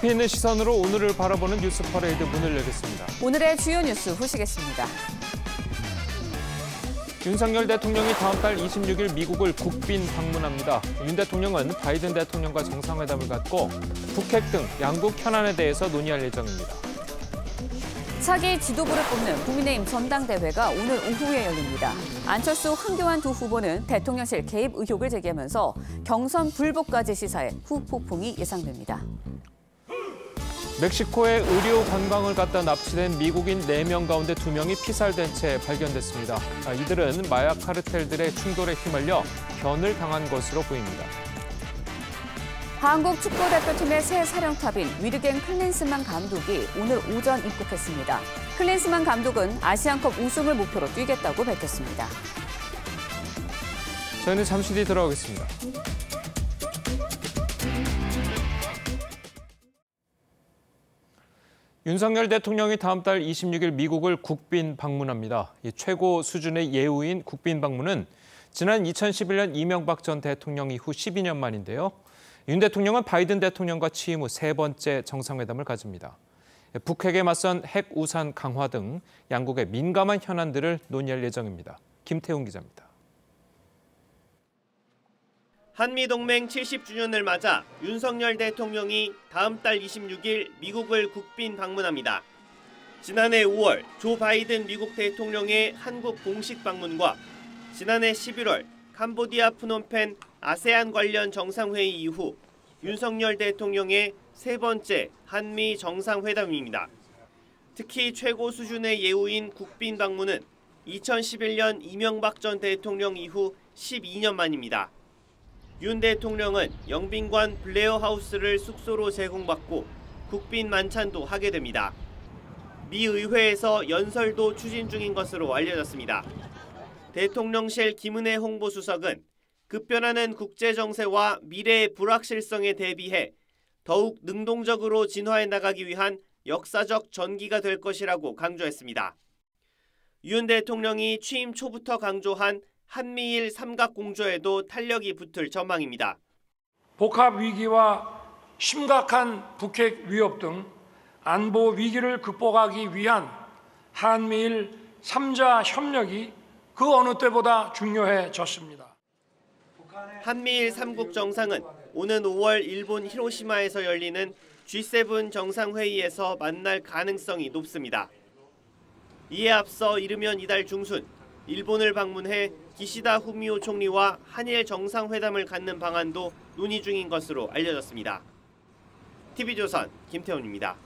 깊이 있는 시선으로 오늘을 바라보는 뉴스 퍼레이드 문을 열겠습니다. 오늘의 주요 뉴스 후시겠습니다. 윤석열 대통령이 다음 달 26일 미국을 국빈 방문합니다. 윤 대통령은 바이든 대통령과 정상회담을 갖고 북핵 등 양국 현안에 대해서 논의할 예정입니다. 차기 지도부를 뽑는 국민의힘 전당대회가 오늘 오후에 열립니다. 안철수, 황교안 두 후보는 대통령실 개입 의혹을 제기하면서 경선 불복까지 시사해 후폭풍이 예상됩니다. 멕시코에 의료 관광을 갔다 납치된 미국인 4명 가운데 2명이 피살된 채 발견됐습니다. 이들은 마약 카르텔들의 충돌에 휘말려 변을 당한 것으로 보입니다. 한국 축구대표팀의 새 사령탑인 위르겐 클린스만 감독이 오늘 오전 입국했습니다. 클린스만 감독은 아시안컵 우승을 목표로 뛰겠다고 밝혔습니다. 저희는 잠시 뒤 돌아오겠습니다. 윤석열 대통령이 다음 달 26일 미국을 국빈 방문합니다. 이 최고 수준의 예우인 국빈 방문은 지난 2011년 이명박 전 대통령 이후 12년 만인데요. 윤 대통령은 바이든 대통령과 취임 후 3번째 정상회담을 가집니다. 북핵에 맞선 핵 우산 강화 등 양국의 민감한 현안들을 논의할 예정입니다. 김태훈 기자입니다. 한미동맹 70주년을 맞아 윤석열 대통령이 다음 달 26일 미국을 국빈 방문합니다. 지난해 5월 조 바이든 미국 대통령의 한국 공식 방문과 지난해 11월 캄보디아 프놈펜 아세안 관련 정상회의 이후 윤석열 대통령의 3번째 한미 정상회담입니다. 특히 최고 수준의 예우인 국빈 방문은 2011년 이명박 전 대통령 이후 12년 만입니다. 윤 대통령은 영빈관 블레어 하우스를 숙소로 제공받고 국빈 만찬도 하게 됩니다. 미 의회에서 연설도 추진 중인 것으로 알려졌습니다. 대통령실 김은혜 홍보수석은 급변하는 국제정세와 미래의 불확실성에 대비해 더욱 능동적으로 진화해 나가기 위한 역사적 전기가 될 것이라고 강조했습니다. 윤 대통령이 취임 초부터 강조한 한미일 삼각공조에도 탄력이 붙을 전망입니다. 복합 위기와 심각한 북핵 위협 등 안보 위기를 극복하기 위한 한미일 3자 협력이 그 어느 때보다 중요해졌습니다. 한미일 3국 정상은 오는 5월 일본 히로시마에서 열리는 G7 정상회의에서 만날 가능성이 높습니다. 이에 앞서 이르면 이달 중순 일본을 방문해 기시다 후미오 총리와 한일 정상회담을 갖는 방안도 논의 중인 것으로 알려졌습니다. TV조선 김태훈입니다.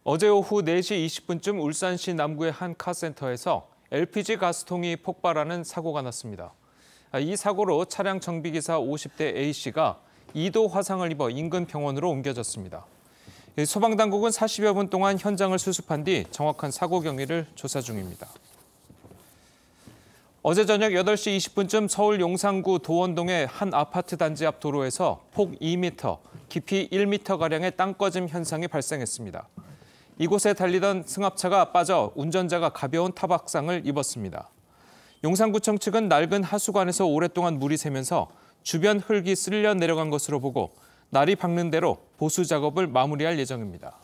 어제 오후 4시 20분쯤 울산시 남구의 한 카센터에서 LPG 가스통이 폭발하는 사고가 났습니다. 이 사고로 차량 정비기사 50대 A씨가 2도 화상을 입어 인근 병원으로 옮겨졌습니다. 소방당국은 40여 분 동안 현장을 수습한 뒤 정확한 사고 경위를 조사 중입니다. 어제 저녁 8시 20분쯤 서울 용산구 도원동의 한 아파트 단지 앞 도로에서 폭 2m, 깊이 1m가량의 땅 꺼짐 현상이 발생했습니다. 이곳에 달리던 승합차가 빠져 운전자가 가벼운 타박상을 입었습니다. 용산구청 측은 낡은 하수관에서 오랫동안 물이 새면서 주변 흙이 쓸려 내려간 것으로 보고 날이 밝는 대로 보수 작업을 마무리할 예정입니다.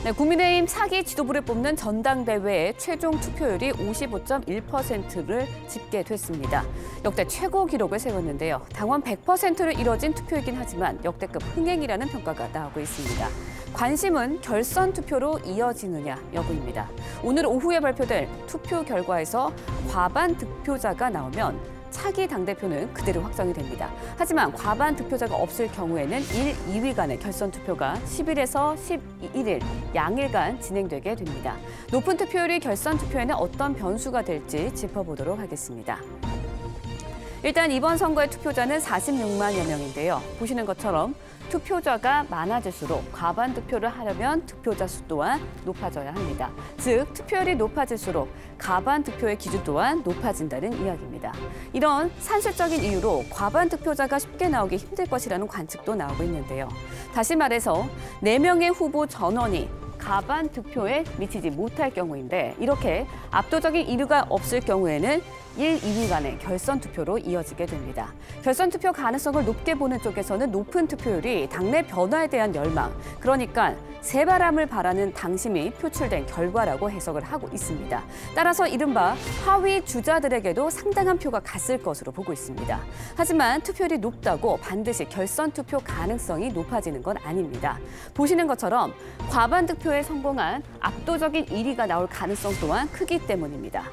네, 국민의힘 차기 지도부를 뽑는 전당대회의 최종 투표율이 55.1%를 집계됐습니다. 역대 최고 기록을 세웠는데요. 당원 100%를 이뤄진 투표이긴 하지만 역대급 흥행이라는 평가가 나오고 있습니다. 관심은 결선 투표로 이어지느냐 여부입니다. 오늘 오후에 발표될 투표 결과에서 과반 득표자가 나오면 차기 당대표는 그대로 확정이 됩니다. 하지만 과반 득표자가 없을 경우에는 1, 2위 간의 결선 투표가 10일에서 11일 양일간 진행되게 됩니다. 높은 투표율이 결선 투표에는 어떤 변수가 될지 짚어보도록 하겠습니다. 일단 이번 선거의 투표자는 46만여 명인데요. 보시는 것처럼 투표자가 많아질수록 과반 득표를 하려면 투표자 수 또한 높아져야 합니다. 즉, 투표율이 높아질수록 과반 득표의 기준 또한 높아진다는 이야기입니다. 이런 산술적인 이유로 과반 득표자가 쉽게 나오기 힘들 것이라는 관측도 나오고 있는데요. 다시 말해서 4명의 후보 전원이 과반 득표에 미치지 못할 경우인데 이렇게 압도적인 이유가 없을 경우에는 1, 2위 간의 결선 투표로 이어지게 됩니다. 결선 투표 가능성을 높게 보는 쪽에서는 높은 투표율이 당내 변화에 대한 열망, 그러니까 새바람을 바라는 당심이 표출된 결과라고 해석을 하고 있습니다. 따라서 이른바 하위 주자들에게도 상당한 표가 갔을 것으로 보고 있습니다. 하지만 투표율이 높다고 반드시 결선 투표 가능성이 높아지는 건 아닙니다. 보시는 것처럼 과반 득표에 성공한 압도적인 1위가 나올 가능성 또한 크기 때문입니다.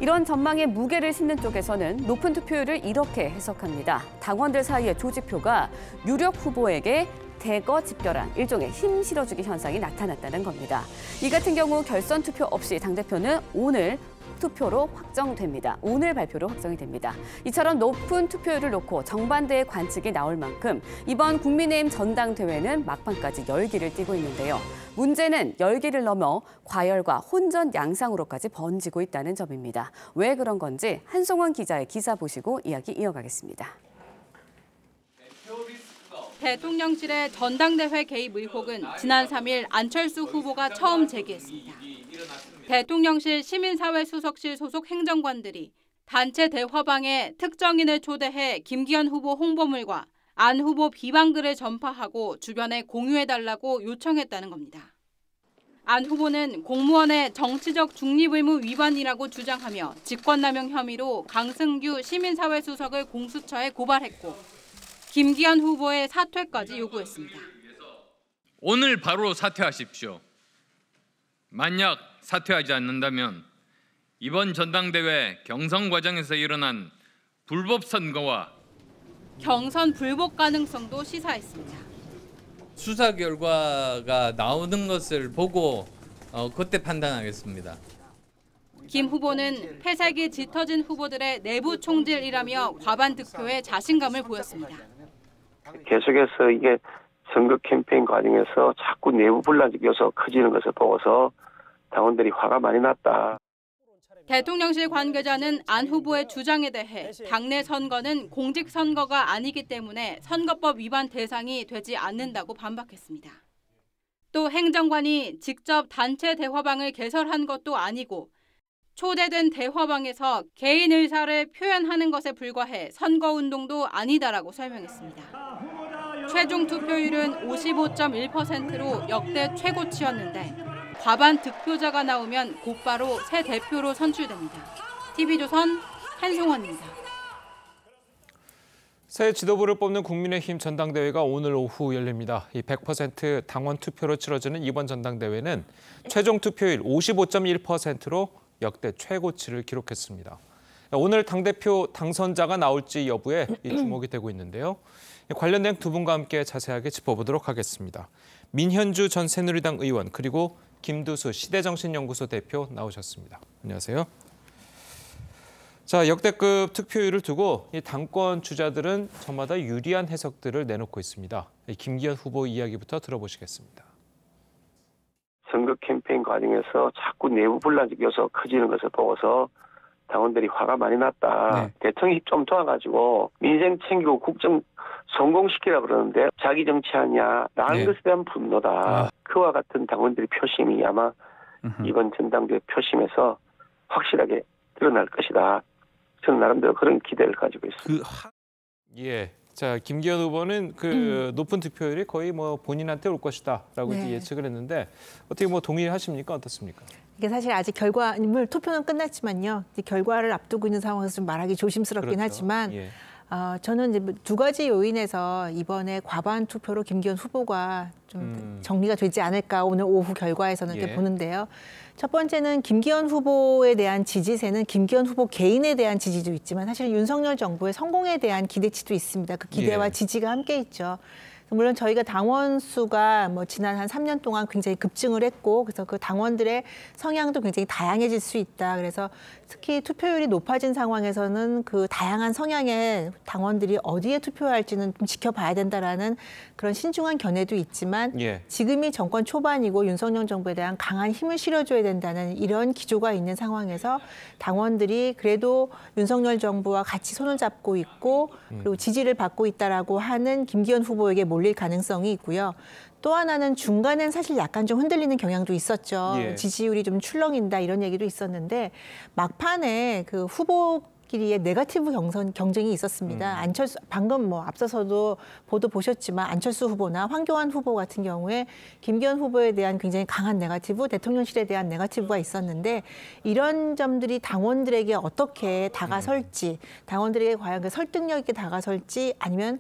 이런 전망에 무게를 싣는 쪽에서는 높은 투표율을 이렇게 해석합니다. 당원들 사이의 조직표가 유력 후보에게 대거 집결한 일종의 힘 실어주기 현상이 나타났다는 겁니다. 이 같은 경우 결선 투표 없이 당대표는 오늘 투표로 확정됩니다. 오늘 발표로 확정이 됩니다. 이처럼 높은 투표율을 놓고 정반대의 관측이 나올 만큼 이번 국민의힘 전당대회는 막판까지 열기를 띠고 있는데요. 문제는 열기를 넘어 과열과 혼전 양상으로까지 번지고 있다는 점입니다. 왜 그런 건지 한송원 기자의 기사 보시고 이야기 이어가겠습니다. 대통령실의 전당대회 개입 의혹은 지난 3일 안철수 후보가 처음 제기했습니다. 대통령실 시민사회수석실 소속 행정관들이 단체 대화방에 특정인을 초대해 김기현 후보 홍보물과 안 후보 비방글을 전파하고 주변에 공유해달라고 요청했다는 겁니다. 안 후보는 공무원의 정치적 중립의무 위반이라고 주장하며 직권남용 혐의로 강승규 시민사회수석을 공수처에 고발했고 김기현 후보의 사퇴까지 요구했습니다. 오늘 바로 사퇴하십시오. 만약 사퇴하지 않는다면 이번 전당대회 경선 과정에서 일어난 불법 선거와 경선 불복 가능성도 시사했습니다. 수사 결과가 나오는 것을 보고 그때 판단하겠습니다. 김 후보는 패색이 짙어진 후보들의 내부 총질이라며 과반 득표에 자신감을 보였습니다. 계속해서 이게 선거 캠페인 과정에서 자꾸 내부 분란이 요소 커지는 것을 보고서 당원들이 화가 많이 났다. 대통령실 관계자는 안 후보의 주장에 대해 당내 선거는 공직선거가 아니기 때문에 선거법 위반 대상이 되지 않는다고 반박했습니다. 또 행정관이 직접 단체 대화방을 개설한 것도 아니고 초대된 대화방에서 개인 의사를 표현하는 것에 불과해 선거운동도 아니다라고 설명했습니다. 최종 투표율은 55.1%로 역대 최고치였는데 과반 득표자가 나오면 곧바로 새 대표로 선출됩니다. TV조선 한송원입니다. 새 지도부를 뽑는 국민의힘 전당대회가 오늘 오후 열립니다. 이 100% 당원 투표로 치러지는 이번 전당대회는 최종 투표율 55.1%로 역대 최고치를 기록했습니다. 오늘 당대표 당선자가 나올지 여부에 주목이 되고 있는데요. 관련된 두 분과 함께 자세하게 짚어보도록 하겠습니다. 민현주 전 새누리당 의원 그리고 김두수 시대정신연구소 대표 나오셨습니다. 안녕하세요. 자, 역대급 투표율을 두고 이 당권 주자들은 저마다 유리한 해석들을 내놓고 있습니다. 김기현 후보 이야기부터 들어보시겠습니다. 선거 캠페인 과정에서 자꾸 내부 분란이 요소 커지는 것을 보고서 당원들이 화가 많이 났다. 네. 대통령이 좀 도와가지고 민생 챙기고 국정 성공시키라 그러는데 자기 정치하냐라는 네. 것에 대한 분노다. 그와 같은 당원들의 표심이 아마 이번 전당대회 표심에서 확실하게 드러날 것이다. 저는 나름대로 그런 기대를 가지고 있습니다. 예. 자, 김기현 후보는 높은 투표율이 거의 뭐 본인한테 올 것이다라고 네. 예측을 했는데 어떻게 뭐 동의하십니까? 어떻습니까? 이게 사실 아직 투표는 끝났지만요. 이제 결과를 앞두고 있는 상황에서 좀 말하기 조심스럽긴 그렇죠. 하지만 예. 저는 이제 두 가지 요인에서 이번에 과반 투표로 김기현 후보가 좀 정리가 되지 않을까 오늘 오후 결과에서는 이렇게 예. 보는데요. 첫 번째는 김기현 후보에 대한 지지세는 김기현 후보 개인에 대한 지지도 있지만 사실 윤석열 정부의 성공에 대한 기대치도 있습니다. 그 기대와 예. 지지가 함께 있죠. 물론 저희가 당원 수가 뭐 지난 한 3년 동안 굉장히 급증을 했고 그래서 그 당원들의 성향도 굉장히 다양해질 수 있다. 그래서 특히 투표율이 높아진 상황에서는 그 다양한 성향의 당원들이 어디에 투표할지는 좀 지켜봐야 된다라는 그런 신중한 견해도 있지만 예. 지금이 정권 초반이고 윤석열 정부에 대한 강한 힘을 실어줘야 된다는 이런 기조가 있는 상황에서 당원들이 그래도 윤석열 정부와 같이 손을 잡고 있고 그리고 지지를 받고 있다라고 하는 김기현 후보에게 몰릴 가능성이 있고요. 또 하나는 중간엔 사실 약간 좀 흔들리는 경향도 있었죠. 예. 지지율이 좀 출렁인다 이런 얘기도 있었는데 막판에 그 후보 후보들끼리의 네거티브 경쟁이 있었습니다. 안철수 방금 뭐 앞서서도 보도 보셨지만 안철수 후보나 황교안 후보 같은 경우에 김기현 후보에 대한 굉장히 강한 네거티브, 대통령실에 대한 네거티브가 있었는데 이런 점들이 당원들에게 어떻게 다가설지, 당원들에게 과연 그 설득력 있게 다가설지 아니면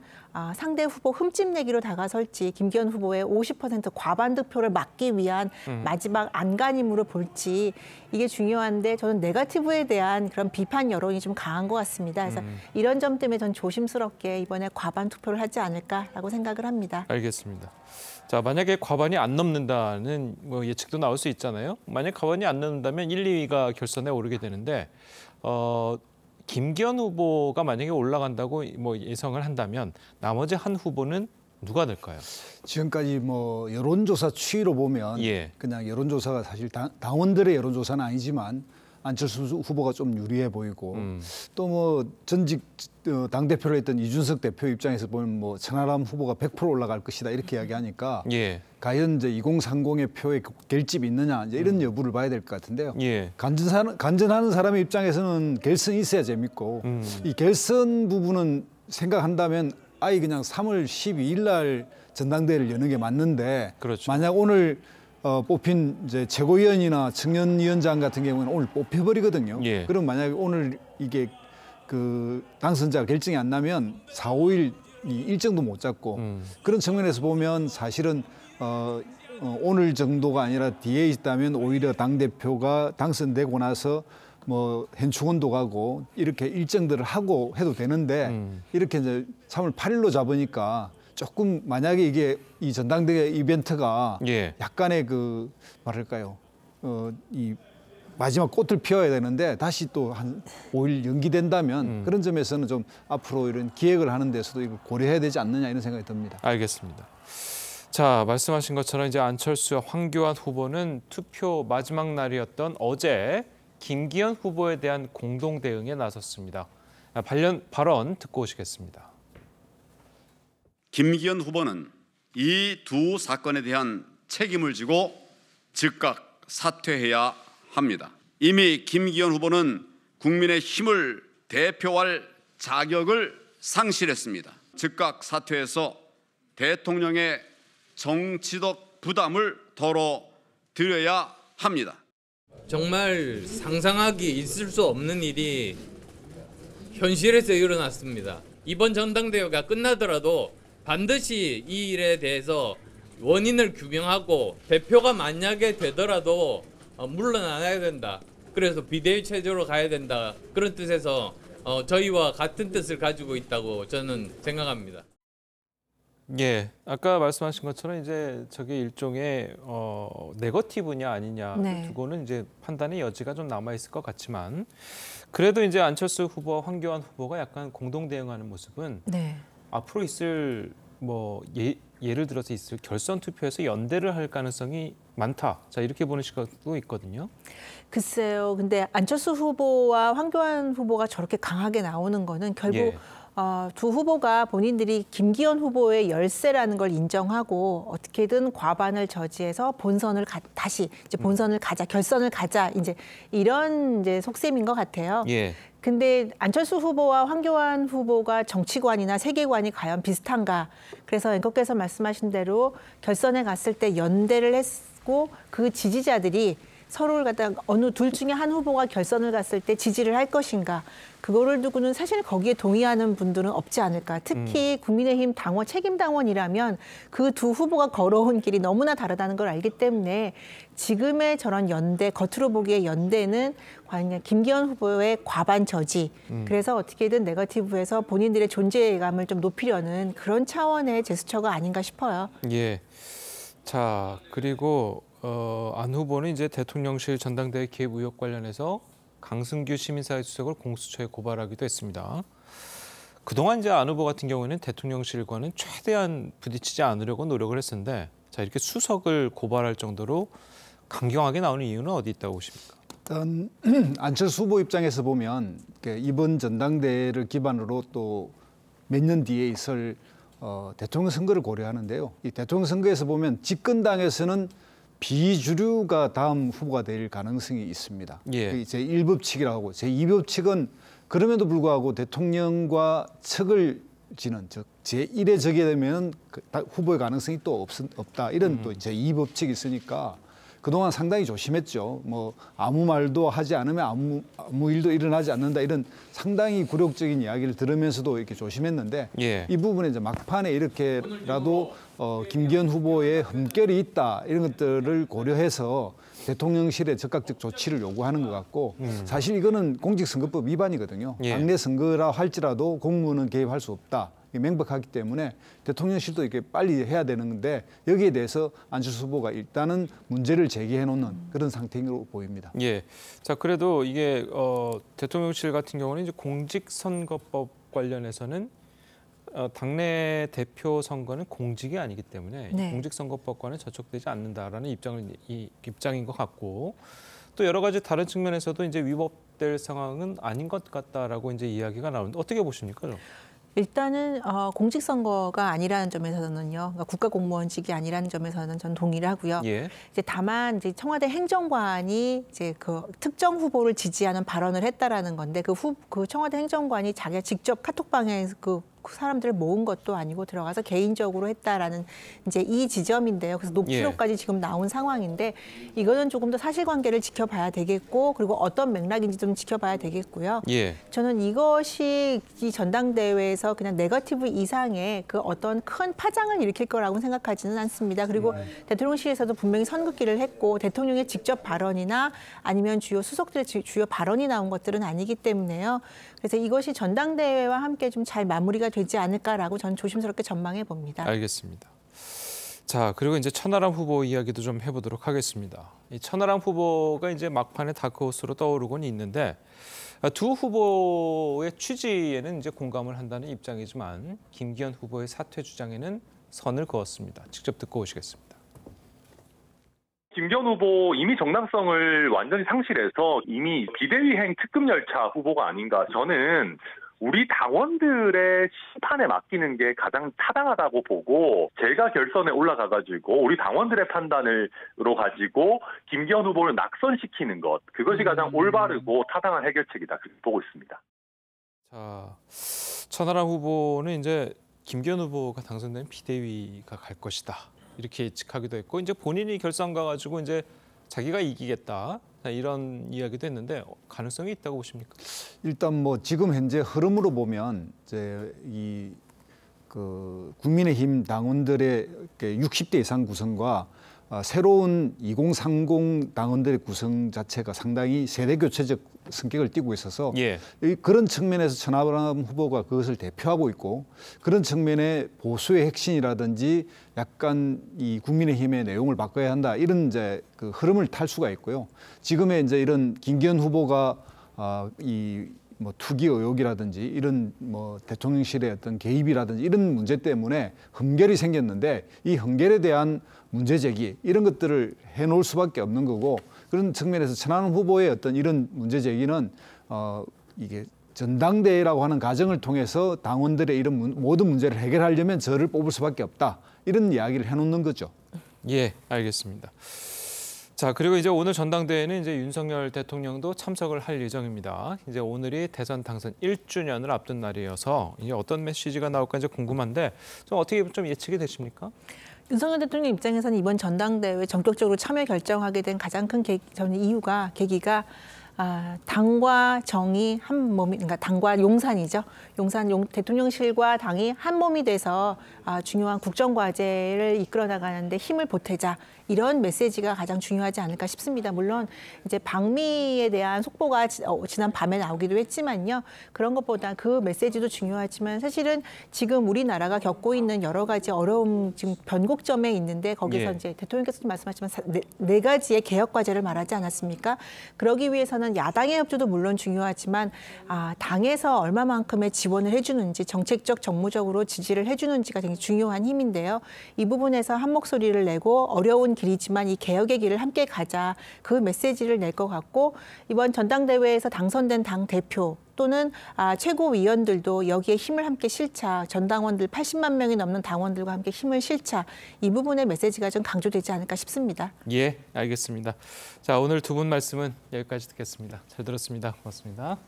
상대 후보 흠집내기로 다가설지 김기현 후보의 50% 과반 득표를 막기 위한 마지막 안간힘으로 볼지 이게 중요한데 저는 네거티브에 대한 그런 비판 여론이 좀 강한 것 같습니다. 그래서 이런 점 때문에 전 조심스럽게 이번에 과반 투표를 하지 않을까라고 생각을 합니다. 알겠습니다. 자, 만약에 과반이 안 넘는다는 뭐 예측도 나올 수 있잖아요. 만약 과반이 안 넘는다면 1, 2위가 결선에 오르게 되는데 김기현 후보가 만약에 올라간다고 뭐 예상을 한다면 나머지 한 후보는 누가 될까요? 지금까지 뭐 여론조사 추이로 보면 그냥 여론조사가 사실 당원들의 여론조사는 아니지만 안철수 후보가 좀 유리해 보이고 또 뭐 전직 당대표를 했던 이준석 대표 입장에서 보면 뭐 천하람 후보가 100% 올라갈 것이다 이렇게 이야기하니까 과연 이제 2030의 표에 결집이 있느냐 이제 이런 여부를 봐야 될 것 같은데요. 간전하는 사람의 입장에서는 결선이 있어야 재밌고 이 결선 부분은 생각한다면 아예 그냥 3월 12일 날 전당대회를 여는 게 맞는데 만약 오늘 뽑힌 이제 최고위원이나 청년위원장 같은 경우는 오늘 뽑혀버리거든요. 그럼 만약에 오늘 이게 그 당선자가 결정이 안 나면 4, 5일 일정도 못 잡고 그런 측면에서 보면 사실은 오늘 정도가 아니라 뒤에 있다면 오히려 당대표가 당선되고 나서 뭐 현충원도 가고 이렇게 일정들을 하고 해도 되는데 이렇게 이제 3월 8일로 잡으니까 조금 만약에 이게 이 전당대회 이벤트가 약간의 그 뭐랄까요 이 마지막 꽃을 피워야 되는데 다시 또 한 5일 연기된다면 그런 점에서는 좀 앞으로 이런 기획을 하는 데서도 이걸 고려해야 되지 않느냐 이런 생각이 듭니다. 알겠습니다. 자, 말씀하신 것처럼 이제 안철수와 황교안 후보는 투표 마지막 날이었던 어제 김기현 후보에 대한 공동 대응에 나섰습니다. 발언 듣고 오시겠습니다. 김기현 후보는 이 두 사건에 대한 책임을 지고 즉각 사퇴해야 합니다. 이미 김기현 후보는 국민의 힘을 대표할 자격을 상실했습니다. 즉각 사퇴해서 대통령의 정치적 부담을 덜어드려야 합니다. 정말 상상하기 있을 수 없는 일이 현실에서 일어났습니다. 이번 전당대회가 끝나더라도 반드시 이 일에 대해서 원인을 규명하고 대표가 만약에 되더라도 물러나야 된다. 그래서 비대위 체제로 가야 된다. 그런 뜻에서 저희와 같은 뜻을 가지고 있다고 저는 생각합니다. 아까 말씀하신 것처럼 이제 저게 일종의 네거티브냐 아니냐 두고는 이제 판단의 여지가 좀 남아 있을 것 같지만 그래도 이제 안철수 후보와 황교안 후보가 약간 공동 대응하는 모습은 앞으로 있을 뭐 예를 들어서 있을 결선 투표에서 연대를 할 가능성이 많다. 자, 이렇게 보는 시각도 있거든요. 글쎄요. 근데 안철수 후보와 황교안 후보가 저렇게 강하게 나오는 거는 결국 두 후보가 본인들이 김기현 후보의 열세라는 걸 인정하고 어떻게든 과반을 저지해서 본선을 다시 이제 본선을 가자, 결선을 가자 이제 이런 이제 속셈인 것 같아요. 근데 안철수 후보와 황교안 후보가 정치관이나 세계관이 과연 비슷한가? 그래서 앵커께서 말씀하신 대로 결선에 갔을 때 연대를 했고 그 지지자들이 서로를 갖다가 어느 둘 중에 한 후보가 결선을 갔을 때 지지를 할 것인가. 그거를 두고는 사실 거기에 동의하는 분들은 없지 않을까. 특히 국민의힘 당원, 책임 당원이라면 그 두 후보가 걸어온 길이 너무나 다르다는 걸 알기 때문에 지금의 저런 연대, 겉으로 보기에 연대는 과연 김기현 후보의 과반 저지. 그래서 어떻게든 네거티브에서 본인들의 존재감을 좀 높이려는 그런 차원의 제스처가 아닌가 싶어요. 자, 그리고 안 후보는 이제 대통령실 전당대회 개입 의혹 관련해서 강승규 시민사회 수석을 공수처에 고발하기도 했습니다. 그동안 이제 안 후보 같은 경우에는 대통령실과는 최대한 부딪히지 않으려고 노력을 했었는데 자, 이렇게 수석을 고발할 정도로 강경하게 나오는 이유는 어디 있다고 보십니까? 일단 안철수 후보 입장에서 보면 이번 전당대회를 기반으로 또 몇 년 뒤에 있을 대통령 선거를 고려하는데요. 이 대통령 선거에서 보면 집권당에서는 비주류가 다음 후보가 될 가능성이 있습니다. 제1법칙이라고 하고 제2법칙은 그럼에도 불구하고 대통령과 척을 지는 즉 제1의 적이 되면 후보의 가능성이 또 없다. 이런 또 제2 법칙이 있으니까 그동안 상당히 조심했죠. 뭐 아무 말도 하지 않으면 아무 일도 일어나지 않는다. 이런 상당히 굴욕적인 이야기를 들으면서도 이렇게 조심했는데 예. 이 부분에 이제 막판에 이렇게라도 김기현 후보의 흠결이 있다. 이런 것들을 고려해서 대통령실에 적극적 조치를 요구하는 것 같고 사실 이거는 공직선거법 위반이거든요. 예. 당내 선거라 할지라도 공무원은 개입할 수 없다. 명백하기 때문에 대통령실도 이렇게 빨리 해야 되는 건데 여기에 대해서 안철수 후보가 일단은 문제를 제기해 놓는 그런 상태인 걸로 보입니다. 예. 자, 그래도 이게 대통령실 같은 경우는 이제 공직선거법 관련해서는 당내 대표 선거는 공직이 아니기 때문에 네. 공직선거법과는 저촉되지 않는다라는 입장인 것 같고 또 여러 가지 다른 측면에서도 이제 위법될 상황은 아닌 것 같다라고 이제 이야기가 나오는데 어떻게 보십니까? 일단은 공직선거가 아니라는 점에서는요, 그러니까 국가공무원직이 아니라는 점에서는 전 동의를 하고요. 예. 이제 다만 이제 청와대 행정관이 이제 그 특정 후보를 지지하는 발언을 했다라는 건데 그 청와대 행정관이 자기가 직접 카톡방에 그 사람들을 모은 것도 아니고 들어가서 개인적으로 했다라는 이제 이 지점인데요. 그래서 녹취록까지 지금 나온 상황인데 이거는 조금 더 사실관계를 지켜봐야 되겠고 그리고 어떤 맥락인지 좀 지켜봐야 되겠고요. 예. 저는 이것이 이 전당대회에서 그냥 네거티브 이상의 그 어떤 큰 파장을 일으킬 거라고 생각하지는 않습니다. 그리고 대통령실에서도 분명히 선긋기를 했고 대통령의 직접 발언이나 아니면 주요 수석들의 주요 발언이 나온 것들은 아니기 때문에요. 그래서 이것이 전당대회와 함께 좀 잘 마무리가 되지 않을까라고 저는 조심스럽게 전망해 봅니다. 알겠습니다. 자, 그리고 이제 천하람 후보 이야기도 좀 해보도록 하겠습니다. 이 천하람 후보가 이제 막판에 다크호스로 떠오르곤 있는데 두 후보의 취지에는 이제 공감을 한다는 입장이지만 김기현 후보의 사퇴 주장에는 선을 그었습니다. 직접 듣고 오시겠습니다. 김기현 후보 이미 정당성을 완전히 상실해서 이미 비대위행 특급 열차 후보가 아닌가. 저는 우리 당원들의 심판에 맡기는 게 가장 타당하다고 보고 제가 결선에 올라가가지고 우리 당원들의 판단으로 가지고 김기현 후보를 낙선시키는 것 그것이 가장 올바르고 타당한 해결책이다 그렇게 보고 있습니다. 자, 천하람 후보는 이제 김기현 후보가 당선되면 비대위가 갈 것이다 이렇게 예측하기도 했고 이제 본인이 결선 가가지고 이제 자기가 이기겠다. 이런 이야기도 했는데 가능성이 있다고 보십니까? 일단 뭐 지금 현재 흐름으로 보면 이제 국민의힘 당원들의 60대 이상 구성과 새로운 2030 당원들의 구성 자체가 상당히 세대 교체적 성격을 띠고 있어서 예. 그런 측면에서 천하람 후보가 그것을 대표하고 있고 그런 측면에 보수의 핵심이라든지 약간 이 국민의힘의 내용을 바꿔야 한다 이런 이제 그 흐름을 탈 수가 있고요. 지금의 이제 이런 김기현 후보가 뭐 투기 의혹이라든지 이런 뭐 대통령실의 어떤 개입이라든지 이런 문제 때문에 흠결이 생겼는데 이 흠결에 대한 문제 제기 이런 것들을 해놓을 수밖에 없는 거고 그런 측면에서 천하람 후보의 어떤 이런 문제 제기는 이게 전당대회라고 하는 과정을 통해서 당원들의 이런 모든 문제를 해결하려면 저를 뽑을 수밖에 없다 이런 이야기를 해놓는 거죠. 예, 알겠습니다. 자, 그리고 이제 오늘 전당대회는 이제 윤석열 대통령도 참석을 할 예정입니다. 이제 오늘이 대선 당선 1주년을 앞둔 날이어서 이제 어떤 메시지가 나올까 이제 궁금한데 좀 어떻게 좀 예측이 되십니까? 윤석열 대통령 입장에서는 이번 전당대회 전격적으로 참여 결정하게 된 가장 큰 계기가 당과 정이 한 몸이, 그러니까 당과 용산이죠. 대통령실과 당이 한 몸이 돼서 중요한 국정과제를 이끌어 나가는데 힘을 보태자. 이런 메시지가 가장 중요하지 않을까 싶습니다. 물론 이제 방미에 대한 속보가 지난 밤에 나오기도 했지만요. 그런 것보다 그 메시지도 중요하지만 사실은 지금 우리나라가 겪고 있는 여러 가지 어려움, 지금 변곡점에 있는데 거기서 예. 이제 대통령께서도 말씀하시지만 네 가지의 개혁 과제를 말하지 않았습니까? 그러기 위해서는 야당의 협조도 물론 중요하지만 당에서 얼마만큼의 지원을 해주는지 정책적, 정무적으로 지지를 해주는지가 굉장히 중요한 힘인데요. 이 부분에서 한 목소리를 내고 어려운 길이지만 이 개혁의 길을 함께 가자 그 메시지를 낼 것 같고 이번 전당대회에서 당선된 당 대표 또는 최고위원들도 여기에 힘을 함께 실자 전당원들 80만 명이 넘는 당원들과 함께 힘을 실자 이 부분의 메시지가 좀 강조되지 않을까 싶습니다. 예, 알겠습니다. 자, 오늘 두 분 말씀은 여기까지 듣겠습니다. 잘 들었습니다. 고맙습니다.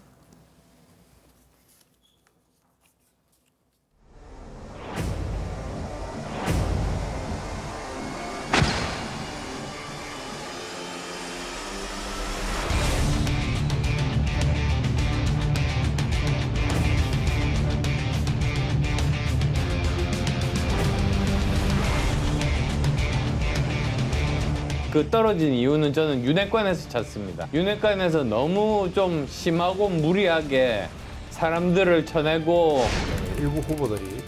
그 떨어진 이유는 저는 윤회관에서 찾습니다. 윤회관에서 너무 좀 심하고 무리하게 사람들을 쳐내고 일부 후보들이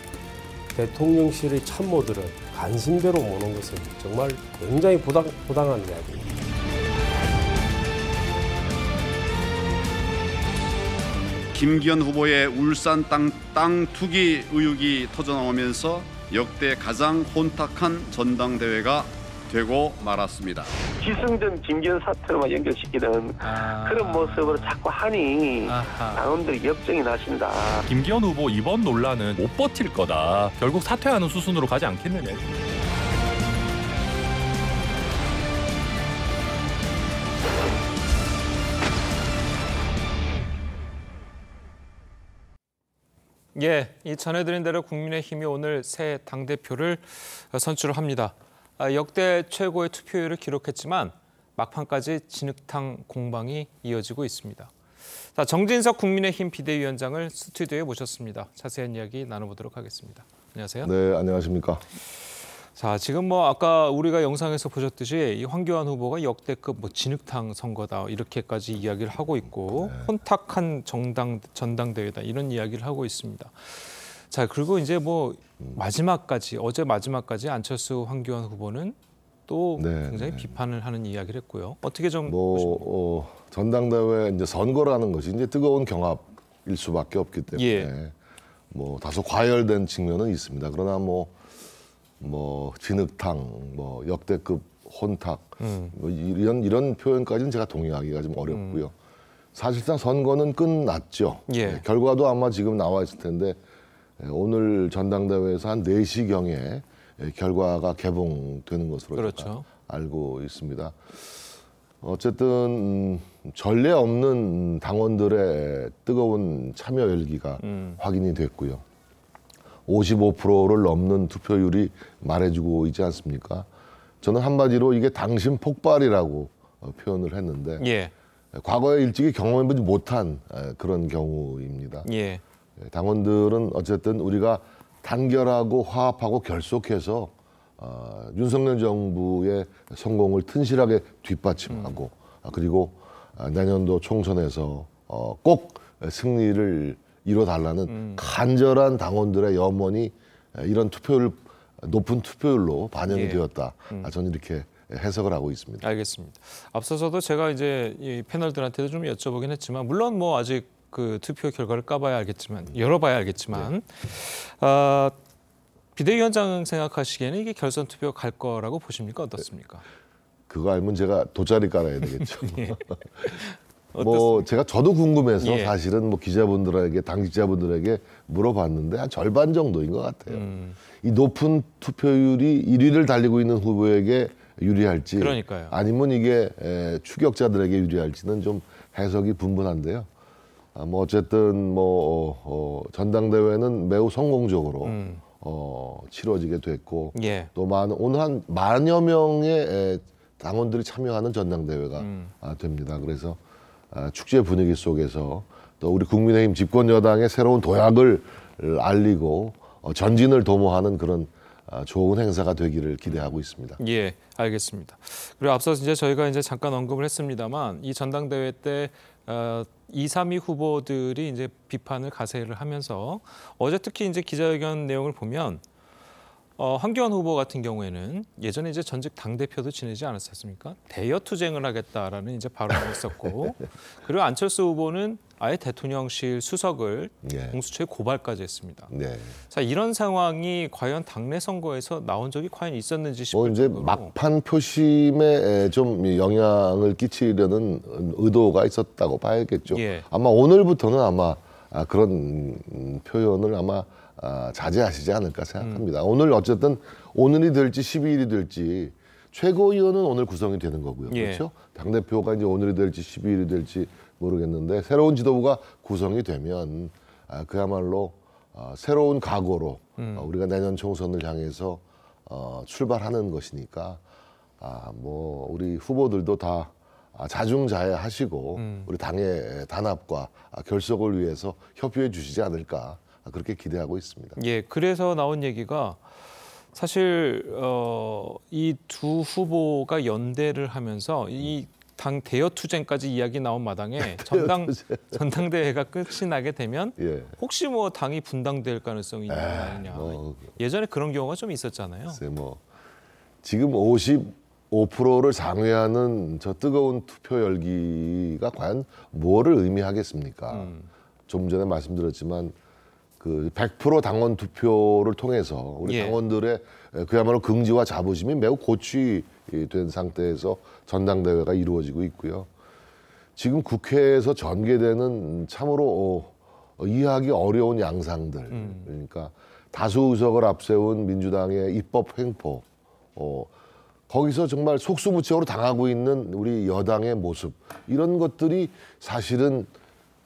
대통령실의 참모들을 간신배로 모는 것은 정말 굉장히 부당한 이야기입니다. 김기현 후보의 울산 땅 투기 의혹이 터져나오면서 역대 가장 혼탁한 전당대회가 되고 말았습니다. 기승전 김기현 사태로만 연결시키는 그런 모습으로 자꾸 하니 당원들이 역정이 나신다. 김기현 후보 이번 논란은 못 버틸 거다. 결국 사퇴하는 수순으로 가지 않겠느냐. 예, 이 전해드린 대로 국민의힘이 오늘 새 당대표를 선출합니다. 역대 최고의 투표율을 기록했지만 막판까지 진흙탕 공방이 이어지고 있습니다. 자, 정진석 국민의힘 비대위원장을 스튜디오에 모셨습니다. 자세한 이야기 나눠보도록 하겠습니다. 안녕하세요. 네, 안녕하십니까. 자, 지금 아까 우리가 영상에서 보셨듯이 이 황교안 후보가 역대급 진흙탕 선거다 이렇게까지 이야기를 하고 있고 혼탁한 전당대회다 이런 이야기를 하고 있습니다. 자, 그리고 이제 마지막까지 어제 마지막까지 안철수 황교안 후보는 또 굉장히 비판을 하는 이야기를 했고요. 어떻게 좀 보십니까? 전당대회 이제 선거라는 것이 이제 뜨거운 경합일 수밖에 없기 때문에 다소 과열된 측면은 있습니다. 그러나 진흙탕, 역대급 혼탁 이런 표현까지는 제가 동의하기가 좀 어렵고요. 사실상 선거는 끝났죠. 결과도 아마 지금 나와 있을 텐데 오늘 전당대회에서 한 4시경에 결과가 개봉되는 것으로 제가 알고 있습니다. 어쨌든 전례 없는 당원들의 뜨거운 참여 열기가 확인이 됐고요. 55%를 넘는 투표율이 말해주고 있지 않습니까? 저는 한마디로 이게 당심 폭발이라고 표현을 했는데 과거에 일찍이 경험해보지 못한 그런 경우입니다. 당원들은 어쨌든 우리가 단결하고 화합하고 결속해서 윤석열 정부의 성공을 튼실하게 뒷받침하고 그리고 내년도 총선에서 꼭 승리를 이뤄달라는 간절한 당원들의 염원이 이런 높은 투표율로 반영이 되었다. 저는 이렇게 해석을 하고 있습니다. 알겠습니다. 앞서서도 제가 이제 이 패널들한테도 좀 여쭤보긴 했지만 물론 아직 그 투표 결과를 열어봐야 알겠지만 비대위원장 생각하시기에는 이게 결선 투표 갈 거라고 보십니까? 어떻습니까? 그거 알면 제가 돗자리 깔아야 되겠죠. 저도 궁금해서 사실은 기자분들에게 당직자분들에게 물어봤는데 한 절반 정도인 것 같아요. 이 높은 투표율이 1위를 달리고 있는 후보에게 유리할지 아니면 이게 추격자들에게 유리할지는 좀 해석이 분분한데요. 어쨌든 전당대회는 매우 성공적으로 치러지게 됐고 또 오늘 한 10,000여 명의 당원들이 참여하는 전당대회가 됩니다. 그래서 축제 분위기 속에서 또 우리 국민의힘 집권 여당의 새로운 도약을 알리고 전진을 도모하는 그런 좋은 행사가 되기를 기대하고 있습니다. 예, 알겠습니다. 그리고 앞서서 이제 저희가 잠깐 언급을 했습니다만 이 전당대회 때 2, 3위 후보들이 이제 비판을 가세를 하면서 어제 특히 이제 기자회견 내용을 보면 황교안 후보 같은 경우에는 예전에 이제 전직 당대표도 지내지 않았습니까? 대여 투쟁을 하겠다라는 이제 발언을 했었고 그리고 안철수 후보는 아예 대통령실 수석을 공수처에 고발까지 했습니다. 자, 이런 상황이 과연 당내 선거에서 나온 적이 과연 있었는지 싶을 이제 막판 표심에 좀 영향을 끼치려는 의도가 있었다고 봐야겠죠. 아마 오늘부터는 아마 그런 표현을 아마 자제하시지 않을까 생각합니다. 오늘 어쨌든 오늘이 될지 12일이 될지 최고위원은 오늘 구성이 되는 거고요. 그렇죠? 당대표가 이제 오늘이 될지 12일이 될지 모르겠는데 새로운 지도부가 구성이 되면 그야말로 새로운 각오로 우리가 내년 총선을 향해서 출발하는 것이니까 우리 후보들도 다 자중자애하시고 우리 당의 단합과 결속을 위해서 협조해 주시지 않을까 그렇게 기대하고 있습니다. 그래서 나온 얘기가 사실 이 두 후보가 연대를 하면서 이 당 대여 투쟁까지 이야기 나온 마당에 전당대회가 끝이 나게 되면 혹시 뭐 당이 분당될 가능성이 있는 거 아니냐. 예전에 그런 경우가 좀 있었잖아요. 뭐 지금 55%를 장외하는 저 뜨거운 투표 열기가 과연 뭐를 의미하겠습니까? 좀 전에 말씀드렸지만 그 100% 당원 투표를 통해서 우리 당원들의 그야말로 긍지와 자부심이 매우 고취된 상태에서 전당대회가 이루어지고 있고요. 지금 국회에서 전개되는 참으로 이해하기 어려운 양상들, 그러니까 다수 의석을 앞세운 민주당의 입법 횡포, 거기서 정말 속수무책으로 당하고 있는 우리 여당의 모습, 이런 것들이 사실은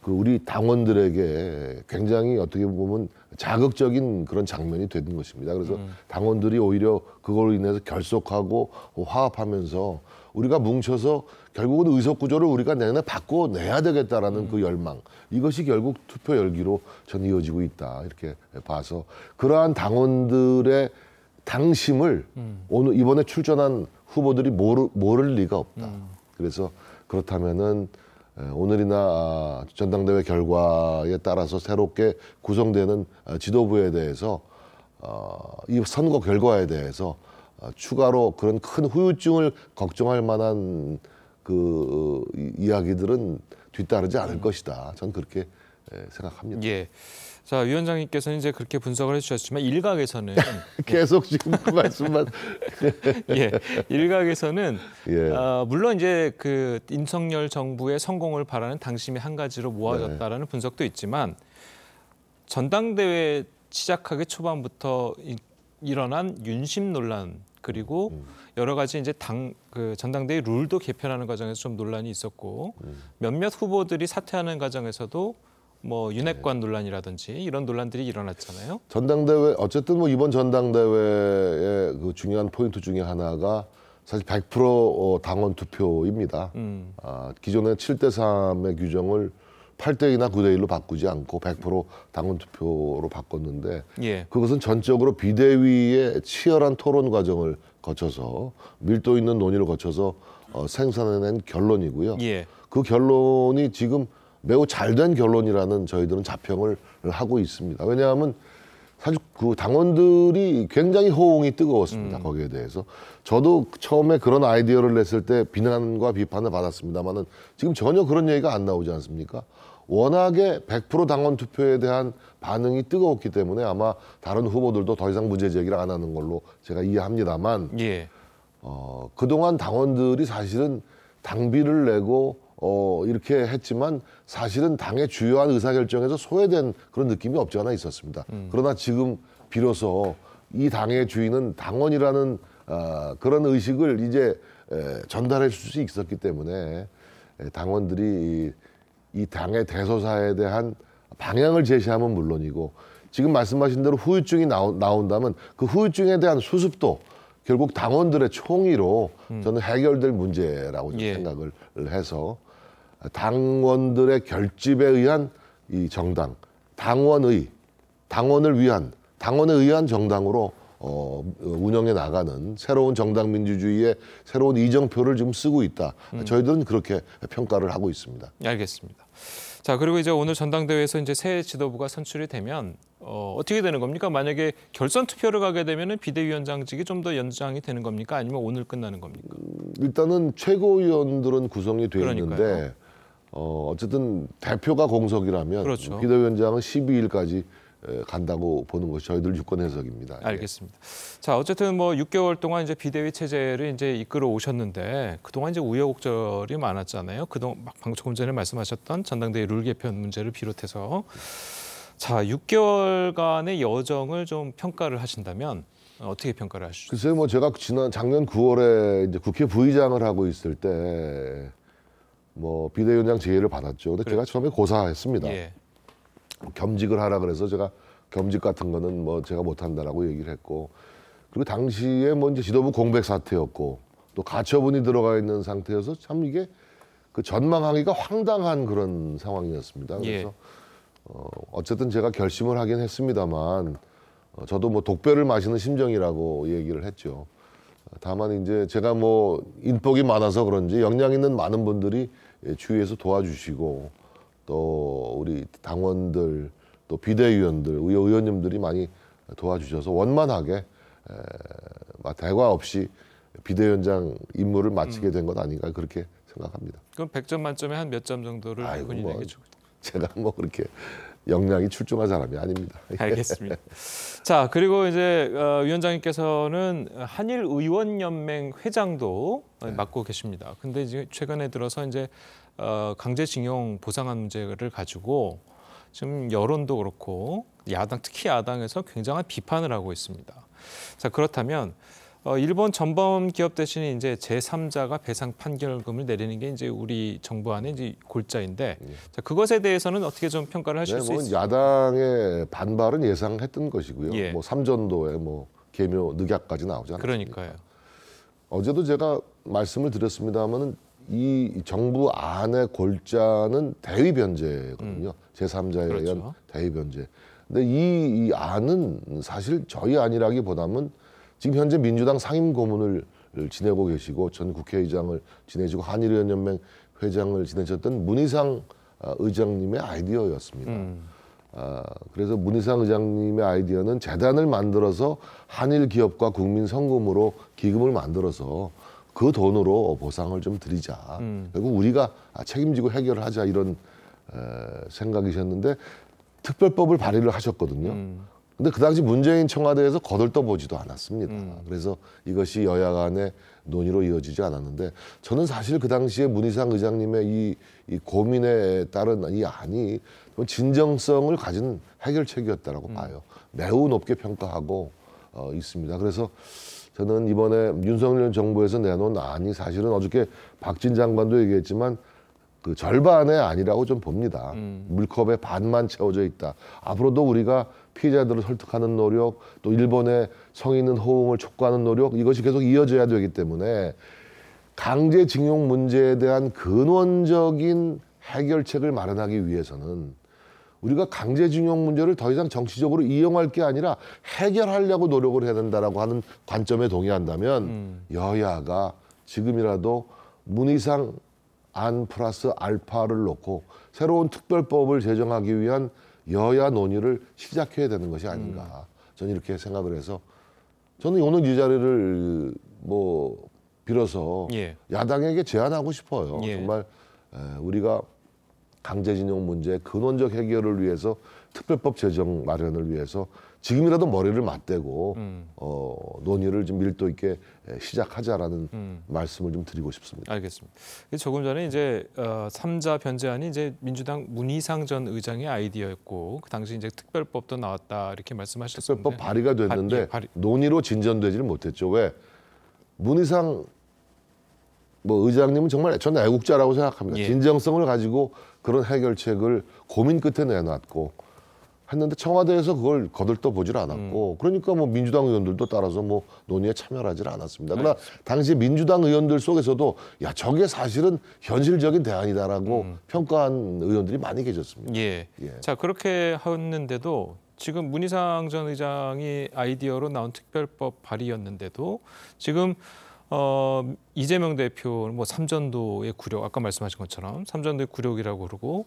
그 우리 당원들에게 굉장히 어떻게 보면 자극적인 그런 장면이 되는 것입니다. 그래서 당원들이 오히려 그걸로 인해서 결속하고 화합하면서 우리가 뭉쳐서 결국은 의석 구조를 우리가 내년에 바꿔내야 되겠다라는 그 열망, 이것이 결국 투표 열기로 전 이어지고 있다, 이렇게 봐서 그러한 당원들의 당심을 오늘 이번에 출전한 후보들이 모를 리가 없다. 그래서 그렇다면은 오늘이나 전당대회 결과에 따라서 새롭게 구성되는 지도부에 대해서 이 선거 결과에 대해서 추가로 그런 큰 후유증을 걱정할 만한 그 이야기들은 뒤따르지 않을 것이다. 저는 그렇게 생각합니다. 예. 자, 위원장님께서는 이제 그렇게 분석을 해주셨지만 일각에서는 계속 지금 그 말씀만 일각에서는 물론 이제 그 윤석열 정부의 성공을 바라는 당심이 한 가지로 모아졌다라는 분석도 있지만 전당대회 시작하기 초반부터 일어난 윤심 논란, 그리고 여러 가지 이제 그 전당대회 룰도 개편하는 과정에서 좀 논란이 있었고 몇몇 후보들이 사퇴하는 과정에서도 뭐 윤핵관 논란이라든지 이런 논란들이 일어났잖아요. 전당대회 어쨌든 뭐 이번 전당대회의 그 중요한 포인트 중에 하나가 사실 100% 당원 투표입니다. 기존의 7대3의 규정을 8대2나 9대1로 바꾸지 않고 100% 당원 투표로 바꿨는데 그것은 전적으로 비대위의 치열한 토론 과정을 거쳐서 밀도 있는 논의를 거쳐서 생산해낸 결론이고요. 그 결론이 지금 매우 잘된 결론이라는 저희들은 자평을 하고 있습니다. 왜냐하면 사실 그 당원들이 굉장히 호응이 뜨거웠습니다. 거기에 대해서. 저도 처음에 그런 아이디어를 냈을 때 비난과 비판을 받았습니다만은 지금 전혀 그런 얘기가 안 나오지 않습니까? 워낙에 100% 당원 투표에 대한 반응이 뜨거웠기 때문에 아마 다른 후보들도 더 이상 문제 제기를 안 하는 걸로 제가 이해합니다만 그동안 당원들이 사실은 당비를 내고 이렇게 했지만 사실은 당의 주요한 의사결정에서 소외된 그런 느낌이 없지 않아 있었습니다. 그러나 지금 비로소 이 당의 주인은 당원이라는 그런 의식을 이제 전달해 줄 수 있었기 때문에 당원들이 이 당의 대소사에 대한 방향을 제시하면 물론이고 지금 말씀하신 대로 후유증이 나온다면 그 후유증에 대한 수습도 결국 당원들의 총의로 저는 해결될 문제라고 생각을 해서 당원들의 결집에 의한 이 정당, 당원에 의한 정당으로 운영해 나가는 새로운 정당 민주주의의 새로운 이정표를 지금 쓰고 있다. 저희들은 그렇게 평가를 하고 있습니다. 알겠습니다. 자, 그리고 이제 오늘 전당대회에서 이제 새 지도부가 선출이 되면 어떻게 되는 겁니까? 만약에 결선 투표를 가게 되면은 비대위원장직이 좀 더 연장이 되는 겁니까? 아니면 오늘 끝나는 겁니까? 일단은 최고위원들은 구성이 되어 있는데 어쨌든 대표가 공석이라면 비대위원장은 12일까지 간다고 보는 것이 저희들 유권 해석입니다. 알겠습니다. 자, 어쨌든 뭐 6개월 동안 이제 비대위 체제를 이제 이끌어 오셨는데 그동안 이제 우여곡절이 많았잖아요. 그동안 조금 전에 말씀하셨던 전당대회 룰 개편 문제를 비롯해서 자, 6개월간의 여정을 좀 평가를 하신다면 어떻게 평가를 하시죠? 글쎄요, 뭐 제가 작년 9월에 이제 국회 부의장을 하고 있을 때 뭐 비대위원장 제의를 받았죠. 근데 제가 처음에 고사했습니다. 겸직을 하라 그래서 제가 겸직 같은 거는 뭐 제가 못한다라고 얘기를 했고, 그리고 당시에 뭐 이제 지도부 공백 사태였고 또 가처분이 들어가 있는 상태여서 참 이게 그 전망하기가 황당한 그런 상황이었습니다. 그래서 어쨌든 제가 결심을 하긴 했습니다만 저도 뭐 독배를 마시는 심정이라고 얘기를 했죠. 다만 이제 제가 뭐 인복이 많아서 그런지 역량 있는 많은 분들이 주위에서 도와주시고 또 우리 당원들 또 비대위원들, 의원님들이 많이 도와주셔서 원만하게 대과 없이 비대위원장 임무를 마치게 된 것 아닌가 그렇게 생각합니다. 그럼 100점 만점에 한 몇 점 정도를 본인에게 주고? 제가 뭐 그렇게 역량이 출중한 사람이 아닙니다. 알겠습니다. 자, 그리고 이제 위원장님께서는 한일의원연맹 회장도 맡고 계십니다. 근데 이제 최근에 들어서 이제 강제징용 보상안 문제를 가지고 지금 여론도 그렇고 야당, 특히 야당에서 굉장한 비판을 하고 있습니다. 자, 그렇다면 일본 전범 기업 대신에 이제 제3자가 배상 판결금을 내리는 게 이제 우리 정부 안에 이제 골자인데 자, 그것에 대해서는 어떻게 좀 평가를 하실 수 있습니까? 야당의 반발은 예상했던 것이고요. 뭐 삼전도에 뭐 개묘 늑약까지 나오지 않았습니까? 그러니까요. 어제도 제가 말씀을 드렸습니다마는 이 정부 안의 골자는 대위 변제거든요. 제3자에 의한 대위 변제. 근데 이 안은 사실 저희 안이라기보다는 지금 현재 민주당 상임 고문을 지내고 계시고 전 국회의장을 지내시고 한일의원연맹 회장을 지내셨던 문희상 의장님의 아이디어였습니다. 그래서 문희상 의장님의 아이디어는 재단을 만들어서 한일 기업과 국민 성금으로 기금을 만들어서 그 돈으로 보상을 좀 드리자. 결국 우리가 책임지고 해결을 하자 이런 생각이셨는데 특별법을 발의를 하셨거든요. 근데 그 당시 문재인 청와대에서 거들떠보지도 않았습니다. 그래서 이것이 여야 간의 논의로 이어지지 않았는데 저는 사실 그 당시에 문희상 의장님의 이 고민에 따른 이 안이 진정성을 가진 해결책이었다라고 봐요. 매우 높게 평가하고 있습니다. 그래서 저는 이번에 윤석열 정부에서 내놓은 안이 사실은 어저께 박진 장관도 얘기했지만 그 절반의 아니라고 좀 봅니다. 물컵의 반만 채워져 있다. 앞으로도 우리가 피해자들을 설득하는 노력, 또 일본의 성의 있는 호응을 촉구하는 노력, 이것이 계속 이어져야 되기 때문에 강제징용 문제에 대한 근원적인 해결책을 마련하기 위해서는 우리가 강제징용 문제를 더 이상 정치적으로 이용할 게 아니라 해결하려고 노력을 해야 된다라고 하는 관점에 동의한다면 여야가 지금이라도 문희상 안 플러스 알파를 놓고 새로운 특별법을 제정하기 위한 여야 논의를 시작해야 되는 것이 아닌가. 저는 이렇게 생각을 해서 저는 오늘 이 자리를 뭐 빌어서 야당에게 제안하고 싶어요. 정말 우리가 강제징용 문제 근원적 해결을 위해서 특별법 제정 마련을 위해서 지금이라도 머리를 맞대고 논의를 좀 밀도 있게 시작하자라는 말씀을 좀 드리고 싶습니다. 알겠습니다. 조금 전에 이제 3자 변제안이 이제 민주당 문희상 전 의장의 아이디어였고 그 당시 이제 특별법도 나왔다 이렇게 말씀하셨는데 특별법 발의가 됐는데 논의로 진전되지를 못했죠. 왜? 문희상 뭐 의장님은 정말 저는 애국자라고 생각합니다. 진정성을 가지고 그런 해결책을 고민 끝에 내놨고 했는데 청와대에서 그걸 거들떠 보질 않았고 그러니까 뭐 민주당 의원들도 따라서 뭐 논의에 참여하질 않았습니다. 그러나 당시 민주당 의원들 속에서도 야 저게 사실은 현실적인 대안이다라고 평가한 의원들이 많이 계셨습니다. 자 그렇게 했는데도 지금 문희상 전 의장이 아이디어로 나온 특별법 발의였는데도 지금 이재명 대표 뭐 삼전도의 굴욕 아까 말씀하신 것처럼 삼전도의 굴욕이라고 그러고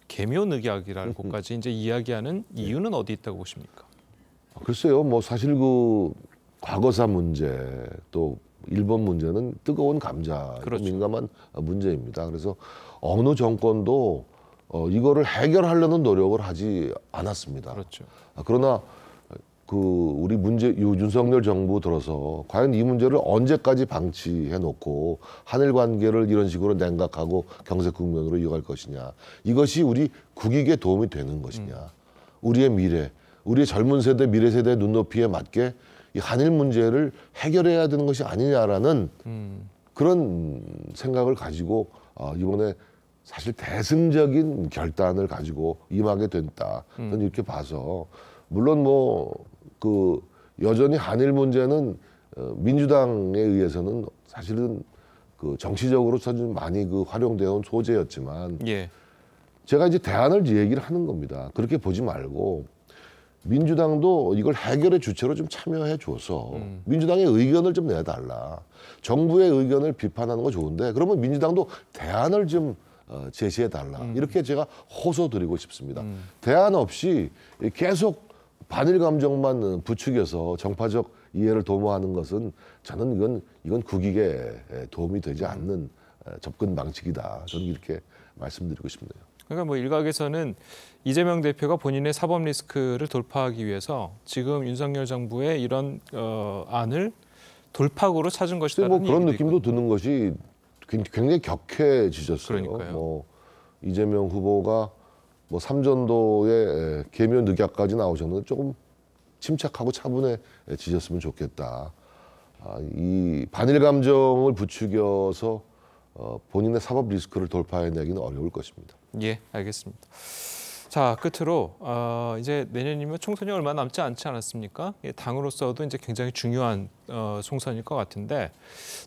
개묘늑약이라고까지 이제 이야기하는 이유는 어디 있다고 보십니까? 글쎄요, 뭐 사실 그 과거사 문제 또 일본 문제는 뜨거운 감자 민감한 문제입니다. 그래서 어느 정권도 이거를 해결하려는 노력을 하지 않았습니다. 그러나 그 우리 윤석열 정부 들어서 과연 이 문제를 언제까지 방치해 놓고 한일 관계를 이런 식으로 냉각하고 경색 국면으로 이어갈 것이냐. 이것이 우리 국익에 도움이 되는 것이냐. 우리의 미래, 우리의 젊은 세대, 미래 세대의 눈높이에 맞게 이 한일 문제를 해결해야 되는 것이 아니냐라는 그런 생각을 가지고 이번에 사실 대승적인 결단을 가지고 임하게 됐다. 저는 이렇게 봐서 물론 그 여전히 한일 문제는 민주당에 의해서는 사실은 그 정치적으로 좀 많이 그 활용되어 온 소재였지만 제가 이제 대안을 얘기를 하는 겁니다. 그렇게 보지 말고 민주당도 이걸 해결의 주체로 좀 참여해 줘서 민주당의 의견을 좀 내달라. 정부의 의견을 비판하는 거 좋은데 그러면 민주당도 대안을 좀 제시해 달라. 이렇게 제가 호소드리고 싶습니다. 대안 없이 계속 반일 감정만 부추겨서 정파적 이해를 도모하는 것은 저는 이건 국익에 도움이 되지 않는 접근 방식이다. 저는 이렇게 말씀드리고 싶네요. 그러니까 뭐 일각에서는 이재명 대표가 본인의 사법 리스크를 돌파하기 위해서 지금 윤석열 정부의 이런 안을 돌파구로 찾은 것이다. 뭐 그런 느낌도 드는 것이 굉장히 격해지셨어요. 그러니까요. 뭐 이재명 후보가 뭐 삼전도의 계면 늑약까지 나오셨는데 조금 침착하고 차분해지셨으면 좋겠다. 이 반일 감정을 부추겨서 본인의 사법 리스크를 돌파해내기는 어려울 것입니다. 예, 알겠습니다. 자, 끝으로 이제 내년이면 총선이 얼마 남지 않지 않았습니까? 당으로서도 이제 굉장히 중요한 총선일 것 같은데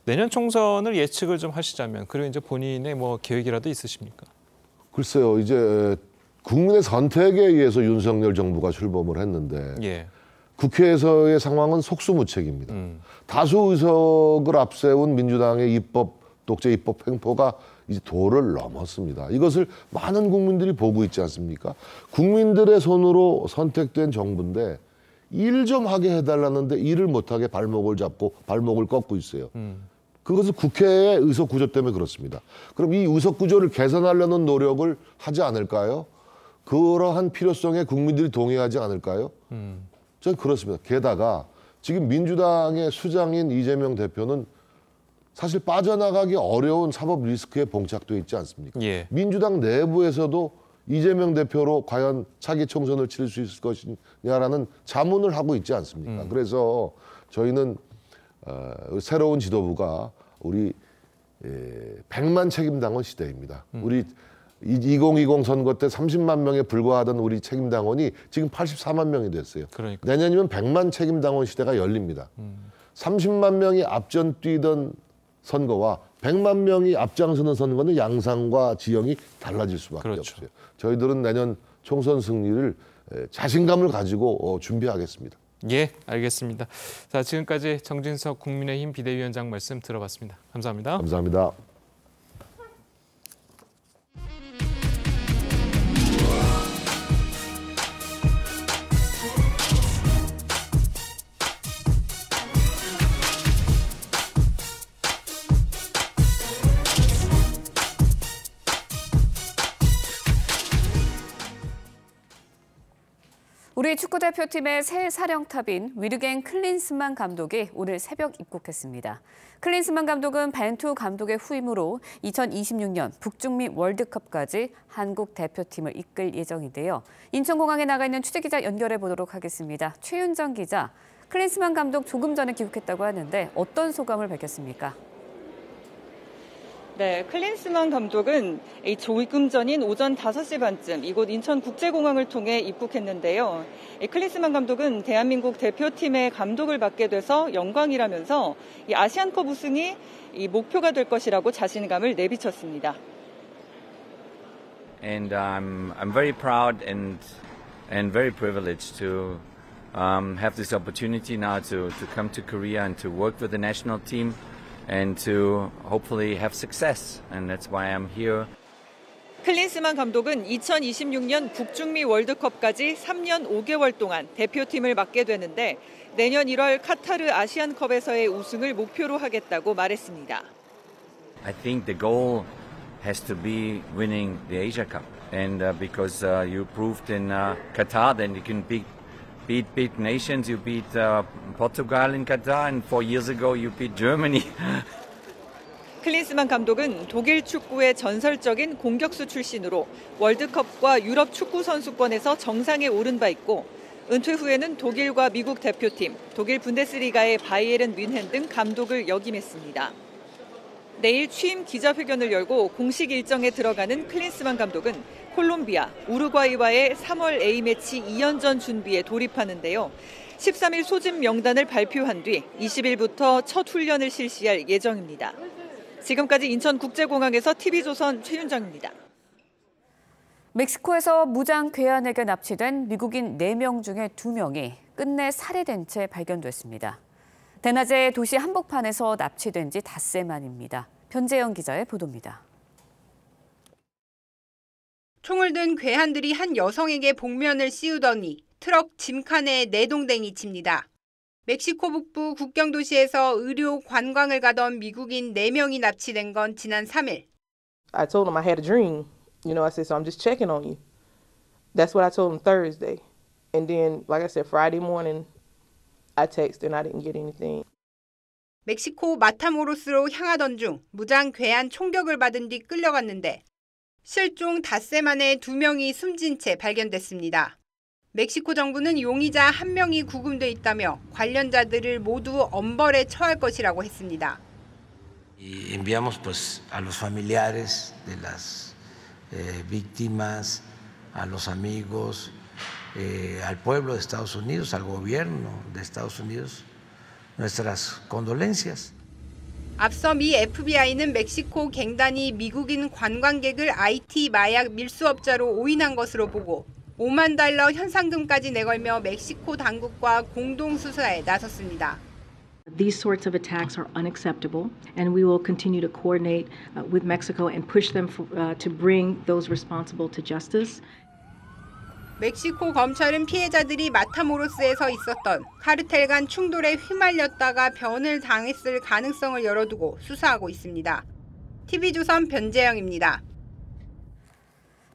내년 총선을 예측을 좀 하시자면 그리고 이제 본인의 뭐 계획이라도 있으십니까? 글쎄요, 이제 국민의 선택에 의해서 윤석열 정부가 출범을 했는데 예. 국회에서의 상황은 속수무책입니다. 다수 의석을 앞세운 민주당의 독재 입법 횡포가 이제 도를 넘었습니다. 이것을 많은 국민들이 보고 있지 않습니까? 국민들의 손으로 선택된 정부인데 일 좀 하게 해달라는데 일을 못하게 발목을 잡고 발목을 꺾고 있어요. 그것은 국회의 의석 구조 때문에 그렇습니다. 그럼 이 의석 구조를 개선하려는 노력을 하지 않을까요? 그러한 필요성에 국민들이 동의하지 않을까요? 저는 그렇습니다. 게다가 지금 민주당의 수장인 이재명 대표는 사실 빠져나가기 어려운 사법 리스크에 봉착돼 있지 않습니까? 예. 민주당 내부에서도 이재명 대표로 과연 차기 총선을 치를 수 있을 것이냐라는 자문을 하고 있지 않습니까? 그래서 저희는 새로운 지도부가 우리 100만 책임당원 시대입니다. 우리 2020 선거 때 30만 명에 불과하던 우리 책임당원이 지금 84만 명이 됐어요. 그러니까. 내년이면 100만 책임당원 시대가 열립니다. 30만 명이 앞전 뛰던 선거와 100만 명이 앞장서는 선거는 양상과 지형이 달라질 수밖에 그렇죠. 없어요. 저희들은 내년 총선 승리를 자신감을 가지고 준비하겠습니다. 예, 알겠습니다. 자, 지금까지 정진석 국민의힘 비대위원장 말씀 들어봤습니다. 감사합니다. 감사합니다. 우리 축구대표팀의 새 사령탑인 위르겐 클린스만 감독이 오늘 새벽 입국했습니다. 클린스만 감독은 벤투 감독의 후임으로 2026년 북중미 월드컵까지 한국 대표팀을 이끌 예정인데요. 인천공항에 나가 있는 취재기자 연결해 보도록 하겠습니다. 최윤정 기자, 클린스만 감독 조금 전에 귀국했다고 하는데 어떤 소감을 밝혔습니까? 네, 클린스만 감독은 조금 전인 오전 5시 반쯤 이곳 인천국제공항을 통해 입국했는데요. 클린스만 감독은 대한민국 대표팀의 감독을 맡게 돼서 영광이라면서 아시안컵 우승이 목표가 될 것이라고 자신감을 내비쳤습니다. And I'm very proud and very privileged to have this opportunity now to come to Korea and to work with the national team. And to hopefully have success, and that's why I'm here. 클린스만 감독은 2026년 북중미 월드컵까지 3년 5개월 동안 대표팀을 맡게 되는데 내년 1월 카타르 아시안컵에서의 우승을 목표로 하겠다고 말했습니다. I think the goal has to be winning the Asia Cup, and because you proved in Qatar, then you can beat nations. You beat Portugal in Qatar, and 4 years ago you beat Germany. 클린스만 감독은 독일 축구의 전설적인 공격수 출신으로 월드컵과 유럽 축구 선수권에서 정상에 오른 바 있고 은퇴 후에는 독일과 미국 대표팀, 독일 분데스리가의 바이에른 뮌헨 등 감독을 역임했습니다. 내일 취임 기자회견을 열고 공식 일정에 들어가는 클린스만 감독은 콜롬비아, 우루과이와의 3월 A매치 2연전 준비에 돌입하는데요. 13일 소집 명단을 발표한 뒤 20일부터 첫 훈련을 실시할 예정입니다. 지금까지 인천국제공항에서 TV조선 최윤정입니다. 멕시코에서 무장 괴한에게 납치된 미국인 4명 중에 2명이 끝내 살해된 채 발견됐습니다. 대낮에 도시 한복판에서 납치된 지 닷새 만입니다. 변재영 기자의 보도입니다. 총을 든 괴한들이 한 여성에게 복면을 씌우더니 트럭 짐칸에 내동댕이 칩니다. 멕시코 북부 국경 도시에서 의료 관광을 가던 미국인 4명이 납치된 건 지난 3일. I told him I had a dream. You know, I said, so I'm just checking on you. That's what I told him Thursday. And then, like I said, Friday morning, I texted and I didn't get anything. 멕시코 마타모로스로 향하던 중 무장 괴한 총격을 받은 뒤 끌려갔는데 실종 닷새 만에 2명이 숨진 채 발견됐습니다. 멕시코 정부는 용의자 1명이 구금돼 있다며 관련자들을 모두 엄벌에 처할 것이라고 했습니다. Y enviamos pues a los familiares de las víctimas, a los amigos, al pueblo de Estados Unidos, al gobierno de Estados Unidos, nuestras condolencias. 앞서 미 FBI는 멕시코 갱단이 미국인 관광객을 IT 마약 밀수업자로 오인한 것으로 보고 $5만 현상금까지 내걸며 멕시코 당국과 공동 수사에 나섰습니다. These sorts of attacks are unacceptable, and we will continue to coordinate with Mexico and push them to bring those responsible to justice. 멕시코 검찰은 피해자들이 마타모로스에서 있었던 카르텔 간 충돌에 휘말렸다가 변을 당했을 가능성을 열어두고 수사하고 있습니다. TV조선 변재영입니다.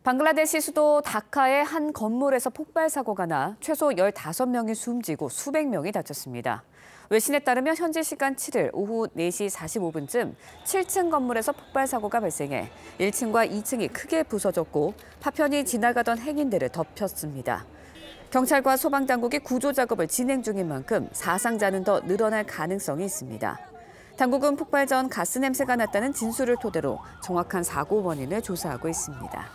방글라데시 수도 다카의 한 건물에서 폭발 사고가 나 최소 15명이 숨지고 수백 명이 다쳤습니다. 외신에 따르면 현지 시간 7일 오후 4시 45분쯤 7층 건물에서 폭발 사고가 발생해 1층과 2층이 크게 부서졌고 파편이 지나가던 행인들을 덮였습니다. 경찰과 소방당국이 구조 작업을 진행 중인 만큼 사상자는 더 늘어날 가능성이 있습니다. 당국은 폭발 전 가스 냄새가 났다는 진술을 토대로 정확한 사고 원인을 조사하고 있습니다.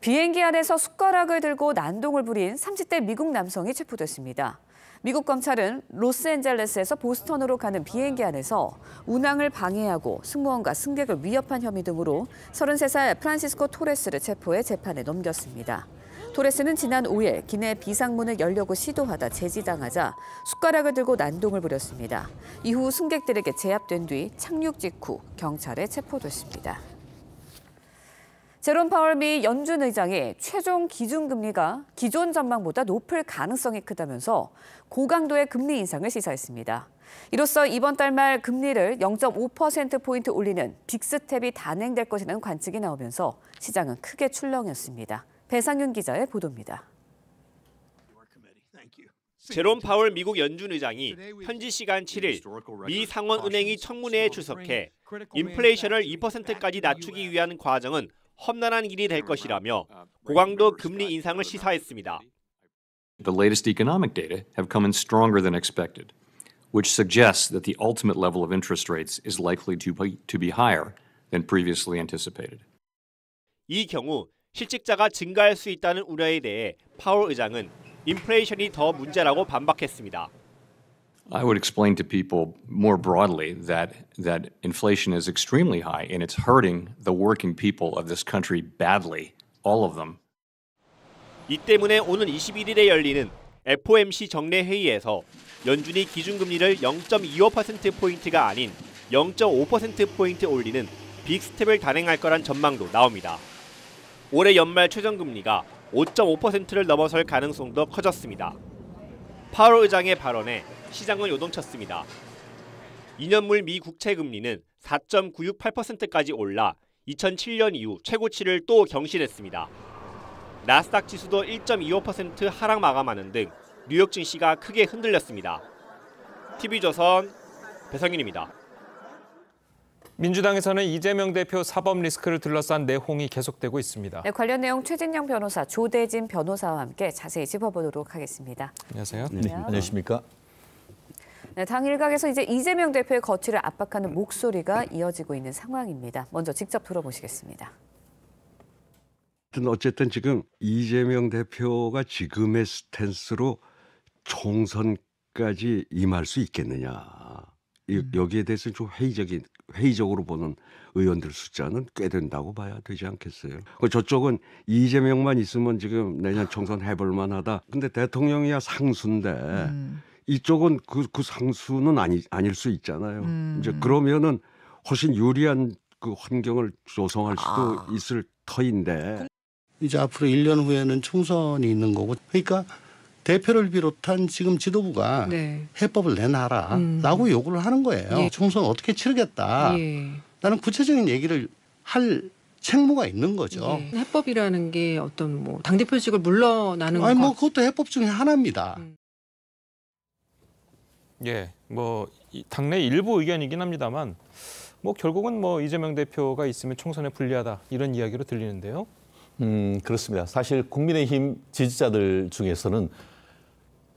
비행기 안에서 숟가락을 들고 난동을 부린 30대 미국 남성이 체포됐습니다. 미국 검찰은 로스앤젤레스에서 보스턴으로 가는 비행기 안에서 운항을 방해하고 승무원과 승객을 위협한 혐의 등으로 33살 프란시스코 토레스를 체포해 재판에 넘겼습니다. 토레스는 지난 5일 기내 비상문을 열려고 시도하다 제지당하자 숟가락을 들고 난동을 부렸습니다. 이후 승객들에게 제압된 뒤 착륙 직후 경찰에 체포됐습니다. 제롬 파월 미 연준 의장이 최종 기준금리가 기존 전망보다 높을 가능성이 크다면서 고강도의 금리 인상을 시사했습니다. 이로써 이번 달 말 금리를 0.5%포인트 올리는 빅스텝이 단행될 것이라는 관측이 나오면서 시장은 크게 출렁였습니다. 배상윤 기자의 보도입니다. 제롬 파월 미국 연준 의장이 현지 시간 7일 미 상원은행이 청문회에 출석해 인플레이션을 2%까지 낮추기 위한 과정은 험난한 일이 될 것이라며 고강도 금리 인상을 시사했습니다. The latest economic data have come in stronger than expected, which suggests that the ultimate level of interest rates is likely to be higher than previously anticipated. 이 경우 실직자가 증가할 수 있다는 우려에 대해 파월 의장은 인플레이션이 더 문제라고 반박했습니다. I would explain to people more broadly that inflation is extremely high and it's hurting the working people of this country badly, all of them. 이 때문에 오는 21일에 열리는 FOMC 정례 회의에서 연준이 기준금리를 0.25%포인트가 아닌 0.5%포인트 올리는 빅스텝을 단행할 거란 전망도 나옵니다. 올해 연말 최저금리가 5.5%를 넘어설 가능성도 커졌습니다. 파월 의장의 발언에 시장은 요동쳤습니다. 2년물 미 국채 금리는 4.968%까지 올라 2007년 이후 최고치를 또 경신했습니다. 나스닥 지수도 1.25% 하락 마감하는 등 뉴욕 증시가 크게 흔들렸습니다. TV조선 배성윤입니다. 민주당에서는 이재명 대표 사법 리스크를 둘러싼 내홍이 계속되고 있습니다. 네, 관련 내용 최진영 변호사, 조대진 변호사와 함께 자세히 짚어보도록 하겠습니다. 안녕하세요. 네, 안녕하십니까? 네, 당 일각에서 이제 이재명 대표의 거취를 압박하는 목소리가 이어지고 있는 상황입니다. 먼저 직접 들어보시겠습니다. 어쨌든 지금 이재명 대표가 지금의 스탠스로 총선까지 임할 수 있겠느냐. 여기에 대해서 좀 회의적으로 보는 의원들 숫자는 꽤 된다고 봐야 되지 않겠어요? 저쪽은 이재명만 있으면 지금 내년 총선 해볼 만하다. 근데 대통령이야 상수인데 이쪽은 그 상수는 아닐 수 있잖아요. 이제 그러면은 훨씬 유리한 그 환경을 조성할 수도 있을 터인데. 이제 앞으로 1년 후에는 총선이 있는 거고, 그러니까 대표를 비롯한 지금 지도부가 해법을 내놔라라고 요구를 하는 거예요. 총선 어떻게 치르겠다. 라는 구체적인 얘기를 할 책무가 있는 거죠. 해법이라는 게 어떤 뭐 당대표직을 물러나는 아니 뭐 그것도 해법 중에 하나입니다. 예, 뭐 당내 일부 의견이긴 합니다만 뭐 결국은 뭐 이재명 대표가 있으면 총선에 불리하다 이런 이야기로 들리는데요. 그렇습니다. 사실 국민의힘 지지자들 중에서는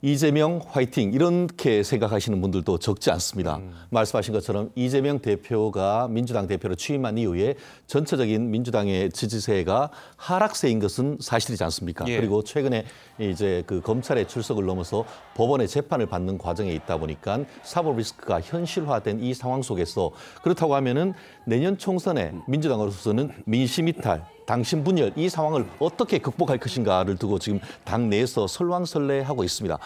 이재명 화이팅 이렇게 생각하시는 분들도 적지 않습니다. 말씀하신 것처럼 이재명 대표가 민주당 대표로 취임한 이후에 전체적인 민주당의 지지세가 하락세인 것은 사실이지 않습니까? 그리고 최근에 이제 그 검찰의 출석을 넘어서 법원의 재판을 받는 과정에 있다 보니까 사법 리스크가 현실화된 이 상황 속에서 그렇다고 하면은 내년 총선에 민주당으로서는 민심 이탈, 당심 분열 이 상황을 어떻게 극복할 것인가를 두고 지금 당 내에서 설왕설래하고 있습니다.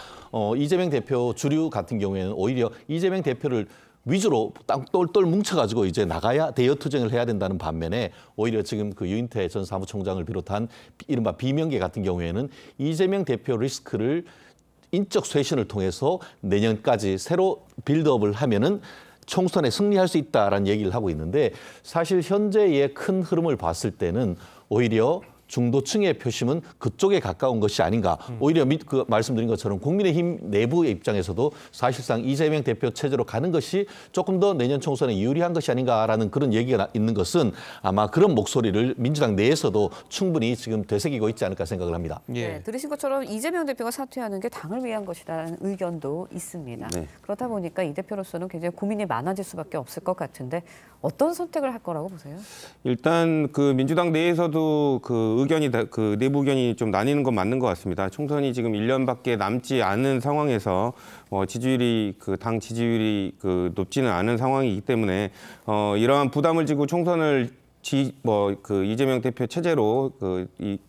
이재명 대표 주류 같은 경우에는 오히려 이재명 대표를 위주로 똘똘 뭉쳐가지고 이제 나가야 대여 투쟁을 해야 된다는 반면에 오히려 지금 그 유인태 전 사무총장을 비롯한 이른바 비명계 같은 경우에는 이재명 대표 리스크를 인적 쇄신을 통해서 내년까지 새로 빌드업을 하면은 총선에 승리할 수 있다라는 얘기를 하고 있는데 사실 현재의 큰 흐름을 봤을 때는 오히려 중도층의 표심은 그쪽에 가까운 것이 아닌가. 오히려 그 말씀드린 것처럼 국민의힘 내부의 입장에서도 사실상 이재명 대표 체제로 가는 것이 조금 더 내년 총선에 유리한 것이 아닌가라는 그런 얘기가 있는 것은 아마 그런 목소리를 민주당 내에서도 충분히 지금 되새기고 있지 않을까 생각을 합니다. 네, 들으신 것처럼 이재명 대표가 사퇴하는 게 당을 위한 것이라는 의견도 있습니다. 그렇다 보니까 이 대표로서는 굉장히 고민이 많아질 수밖에 없을 것 같은데 어떤 선택을 할 거라고 보세요? 일단 그 민주당 내에서도 그 의견이 그 내부 의견이 좀 나뉘는 건 맞는 것 같습니다. 총선이 지금 1년밖에 남지 않은 상황에서 지지율이 그 당 지지율이 그 높지는 않은 상황이기 때문에 이러한 부담을 지고 총선을 그 이재명 대표 체제로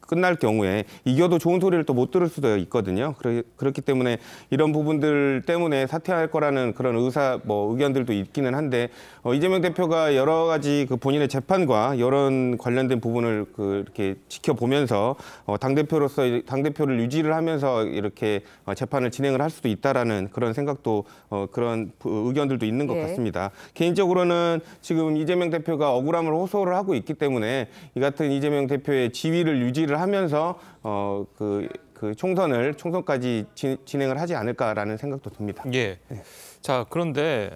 끝날 경우에 이겨도 좋은 소리를 또 못 들을 수도 있거든요. 그렇기 때문에 이런 부분들 때문에 사퇴할 거라는 그런 의견들도 있기는 한데 이재명 대표가 여러 가지 그 본인의 재판과 이런 관련된 부분을 이렇게 지켜보면서 당대표로서 당대표를 유지를 하면서 이렇게 재판을 진행을 할 수도 있다라는 그런 생각도 그런 의견들도 있는 것 같습니다. 개인적으로는 지금 이재명 대표가 억울함을 호소를 하고 있기 때문에 이 같은 이재명 대표의 지위를 유지를 하면서 그 총선까지 진행을 하지 않을까라는 생각도 듭니다. 예. 자, 그런데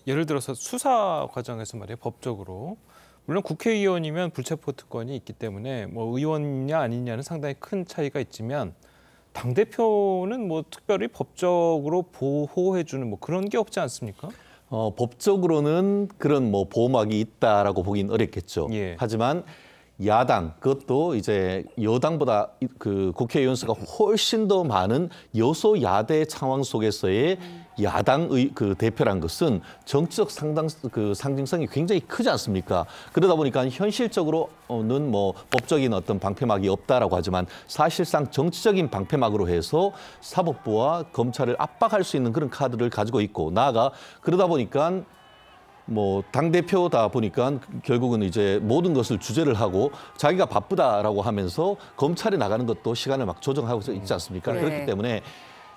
예를 들어서 수사 과정에서 말이에요, 법적으로 물론 국회의원이면 불체포 특권이 있기 때문에 뭐 의원이냐 아니냐는 상당히 큰 차이가 있지만 당 대표는 뭐 특별히 법적으로 보호해주는 뭐 그런 게 없지 않습니까? 법적으로는 그런 뭐 보호막이 있다라고 보긴 어렵겠죠. 하지만 야당, 그것도 이제 여당보다 그 국회의원 수가 훨씬 더 많은 여소야대 상황 속에서의 야당의 그 대표란 것은 정치적 상징성이 굉장히 크지 않습니까? 그러다 보니까 현실적으로는 뭐 법적인 어떤 방패막이 없다라고 하지만 사실상 정치적인 방패막으로 해서 사법부와 검찰을 압박할 수 있는 그런 카드를 가지고 있고 나아가 그러다 보니까 뭐 당대표다 보니까 결국은 이제 모든 것을 주재를 하고 자기가 바쁘다라고 하면서 검찰에 나가는 것도 시간을 막 조정하고 있지 않습니까? 그렇기 때문에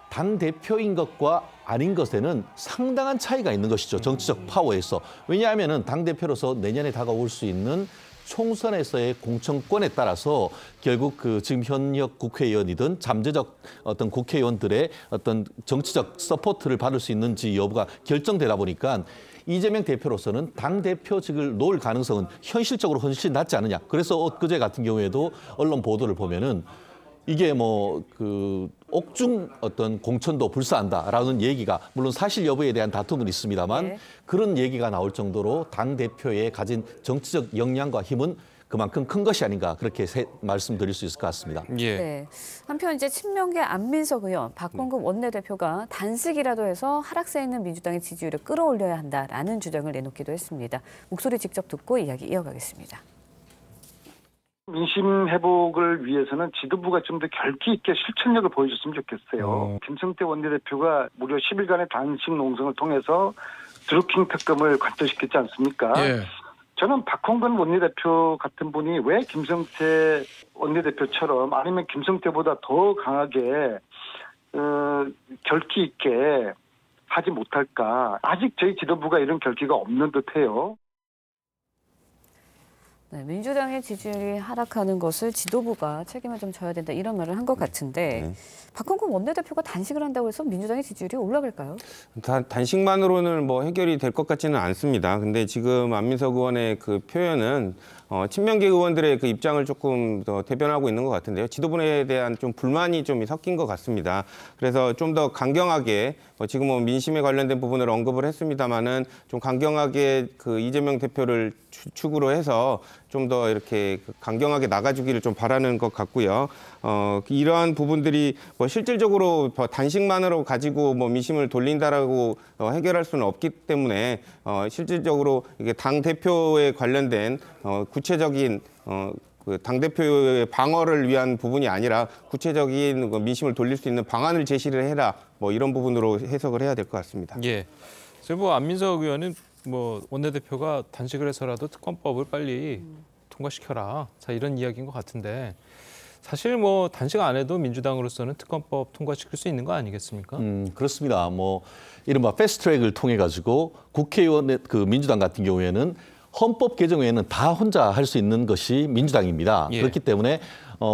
당대표인 것과 아닌 것에는 상당한 차이가 있는 것이죠. 정치적 파워에서. 왜냐하면 당대표로서 내년에 다가올 수 있는 총선에서의 공천권에 따라서 결국 그 지금 현역 국회의원이든 잠재적 어떤 국회의원들의 어떤 정치적 서포트를 받을 수 있는지 여부가 결정되다 보니까 이재명 대표로서는 당대표직을 놓을 가능성은 현실적으로 훨씬 낮지 않느냐. 그래서 엊그제 같은 경우에도 언론 보도를 보면은 이게 뭐 그 옥중 어떤 공천도 불사한다라는 얘기가 물론 사실 여부에 대한 다툼은 있습니다만 그런 얘기가 나올 정도로 당대표의 가진 정치적 역량과 힘은 그만큼 큰 것이 아닌가 그렇게 말씀드릴 수 있을 것 같습니다. 예. 네. 한편 이제 친명계 안민석 의원, 박홍근 원내대표가 단식이라도 해서 하락세에 있는 민주당의 지지율을 끌어올려야 한다라는 주장을 내놓기도 했습니다. 목소리 직접 듣고 이야기 이어가겠습니다. 민심 회복을 위해서는 지도부가 좀 더 결기 있게 실천력을 보여줬으면 좋겠어요. 김성태 원내대표가 무려 10일간의 단식 농성을 통해서 드루킹 특검을 관철시켰지 않습니까? 예. 저는 박홍근 원내대표 같은 분이 왜 김성태 원내대표처럼 아니면 김성태보다 더 강하게 결기 있게 하지 못할까. 아직 저희 지도부가 이런 결기가 없는 듯해요. 네, 민주당의 지지율이 하락하는 것을 지도부가 책임을 좀 져야 된다 이런 말을 한 것 같은데 박홍근 원내대표가 단식을 한다고 해서 민주당의 지지율이 올라갈까요? 단식만으로는 뭐 해결이 될 것 같지는 않습니다. 근데 지금 안민석 의원의 그 표현은 친명계 의원들의 그 입장을 조금 더 대변하고 있는 것 같은데요. 지도부에 대한 좀 불만이 좀 섞인 것 같습니다. 그래서 좀 더 강경하게 지금 뭐 민심에 관련된 부분을 언급을 했습니다만은 좀 강경하게 그 이재명 대표를 축으로 해서 좀 더 이렇게 강경하게 나가주기를 좀 바라는 것 같고요. 이러한 부분들이 뭐 실질적으로 단식만으로 가지고 뭐 민심을 돌린다라고 해결할 수는 없기 때문에 실질적으로 이게 당 대표에 관련된 구체적인 그 당대표의 방어를 위한 부분이 아니라 구체적인 민심을 돌릴 수 있는 방안을 제시를 해라. 뭐 이런 부분으로 해석을 해야 될 것 같습니다. 예. 뭐 안민석 의원은 뭐 원내대표가 단식을 해서라도 특검법을 빨리 통과시켜라. 자, 이런 이야기인 것 같은데 사실 뭐 단식 안 해도 민주당으로서는 특검법 통과시킬 수 있는 거 아니겠습니까? 그렇습니다. 뭐 이른바 패스트트랙을 통해 가지고 국회의원 그 민주당 같은 경우에는 헌법 개정 외에는 다 혼자 할 수 있는 것이 민주당입니다. 예. 그렇기 때문에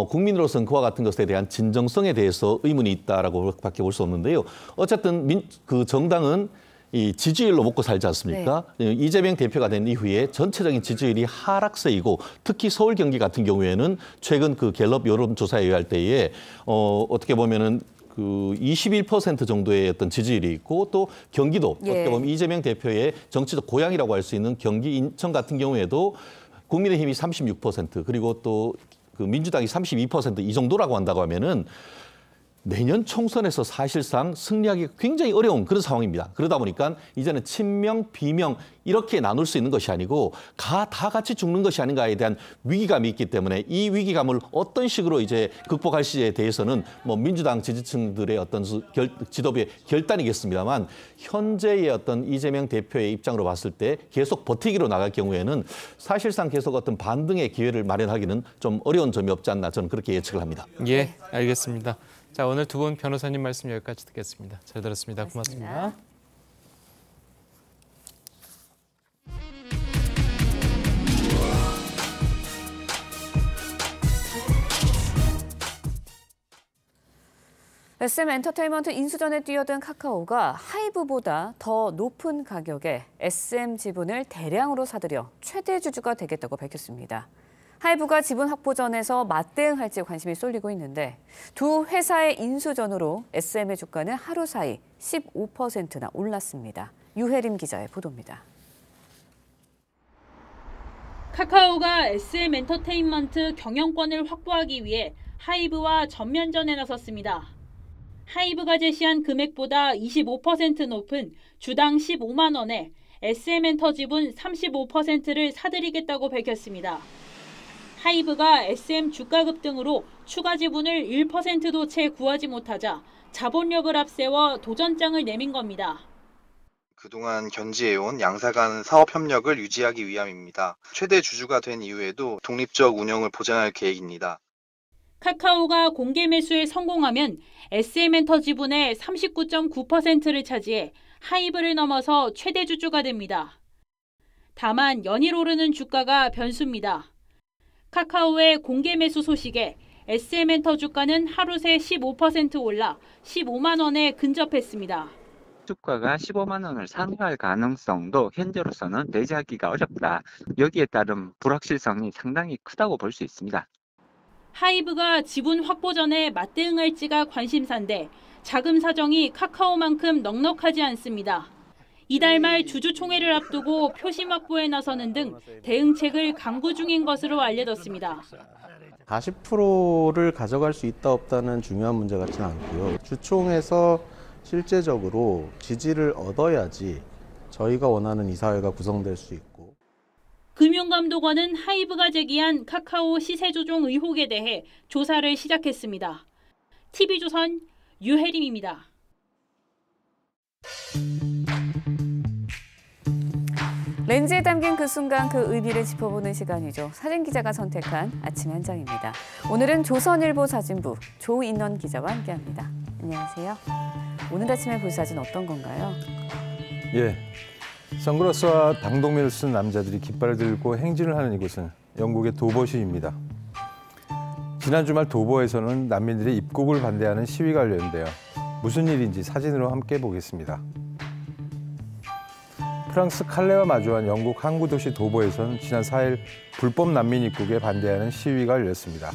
국민으로서는 그와 같은 것에 대한 진정성에 대해서 의문이 있다라고밖에 볼 수 없는데요. 어쨌든 그 정당은 이 지지율로 먹고 살지 않습니까? 네. 이재명 대표가 된 이후에 전체적인 지지율이 하락세이고 특히 서울 경기 같은 경우에는 최근 그 갤럽 여론조사에 의할 때에 어떻게 보면은 그 21% 정도의 어떤 지지율이 있고 또 경기도 어떻게 보면 이재명 대표의 정치적 고향이라고 할 수 있는 경기 인천 같은 경우에도 국민의힘이 36% 그리고 또 그 민주당이 32% 이 정도라고 한다고 하면은 내년 총선에서 사실상 승리하기 굉장히 어려운 그런 상황입니다. 그러다 보니까 이제는 친명, 비명 이렇게 나눌 수 있는 것이 아니고 다 같이 죽는 것이 아닌가에 대한 위기감이 있기 때문에 이 위기감을 어떤 식으로 이제 극복할지에 대해서는 뭐 민주당 지지층들의 어떤 지도부의 결단이겠습니다만 현재의 어떤 이재명 대표의 입장으로 봤을 때 계속 버티기로 나갈 경우에는 사실상 계속 어떤 반등의 기회를 마련하기는 좀 어려운 점이 없지 않나 저는 그렇게 예측을 합니다. 예, 알겠습니다. 자, 오늘 두 분 변호사님 말씀 여기까지 듣겠습니다. 잘 들었습니다. 고맙습니다. SM 엔터테인먼트 인수전에 뛰어든 카카오가 하이브보다 더 높은 가격에 SM 지분을 대량으로 사들여 최대 주주가 되겠다고 밝혔습니다. 하이브가 지분 확보전에서 맞대응할지 관심이 쏠리고 있는데 두 회사의 인수전으로 SM의 주가는 하루 사이 15%나 올랐습니다. 유혜림 기자의 보도입니다. 카카오가 SM 엔터테인먼트 경영권을 확보하기 위해 하이브와 전면전에 나섰습니다. 하이브가 제시한 금액보다 25% 높은 주당 15만 원에 SM 엔터 지분 35%를 사들이겠다고 밝혔습니다. 하이브가 SM 주가 급등으로 추가 지분을 1%도 채 구하지 못하자 자본력을 앞세워 도전장을 내민 겁니다. 그동안 견지해온 양사 간 사업 협력을 유지하기 위함입니다. 최대 주주가 된 이후에도 독립적 운영을 보장할 계획입니다. 카카오가 공개 매수에 성공하면 SM 엔터 지분의 39.9%를 차지해 하이브를 넘어서 최대 주주가 됩니다. 다만 연일 오르는 주가가 변수입니다. 카카오의 공개 매수 소식에 SM 엔터 주가는 하루 새 15% 올라 15만 원에 근접했습니다. 주가가 15만 원을 상회할 가능성도 현재로서는 내재하기가 어렵다. 여기에 따른 불확실성이 상당히 크다고 볼 수 있습니다. 하이브가 지분 확보 전에 맞대응할지가 관심사인데 자금 사정이 카카오만큼 넉넉하지 않습니다. 이달 말 주주총회를 앞두고 표심 확보에 나서는 등 대응책을 강구 중인 것으로 알려졌습니다. 40%를 가져갈 수 있다 없다는 중요한 문제 같지는 않고요. 주총에서 실제적으로 지지를 얻어야지 저희가 원하는 이사회가 구성될 수 있고. 금융감독원은 하이브가 제기한 카카오 시세 조종 의혹에 대해 조사를 시작했습니다. TV조선 유혜림입니다. 렌즈에 담긴 그 순간 그 의미를 짚어보는 시간이죠. 사진기자가 선택한 아침의 한 장입니다. 오늘은 조선일보 사진부 조인원 기자와 함께합니다. 안녕하세요. 오늘 아침에 볼 사진 어떤 건가요? 예, 선글라스와 방독면을 쓴 남자들이 깃발을 들고 행진을 하는 이곳은 영국의 도버시입니다. 지난 주말 도버에서는 난민들의 입국을 반대하는 시위가 열렸는데요. 무슨 일인지 사진으로 함께 보겠습니다. 프랑스 칼레와 마주한 영국 항구 도시 도버에선 지난 4일 불법 난민 입국에 반대하는 시위가 열렸습니다.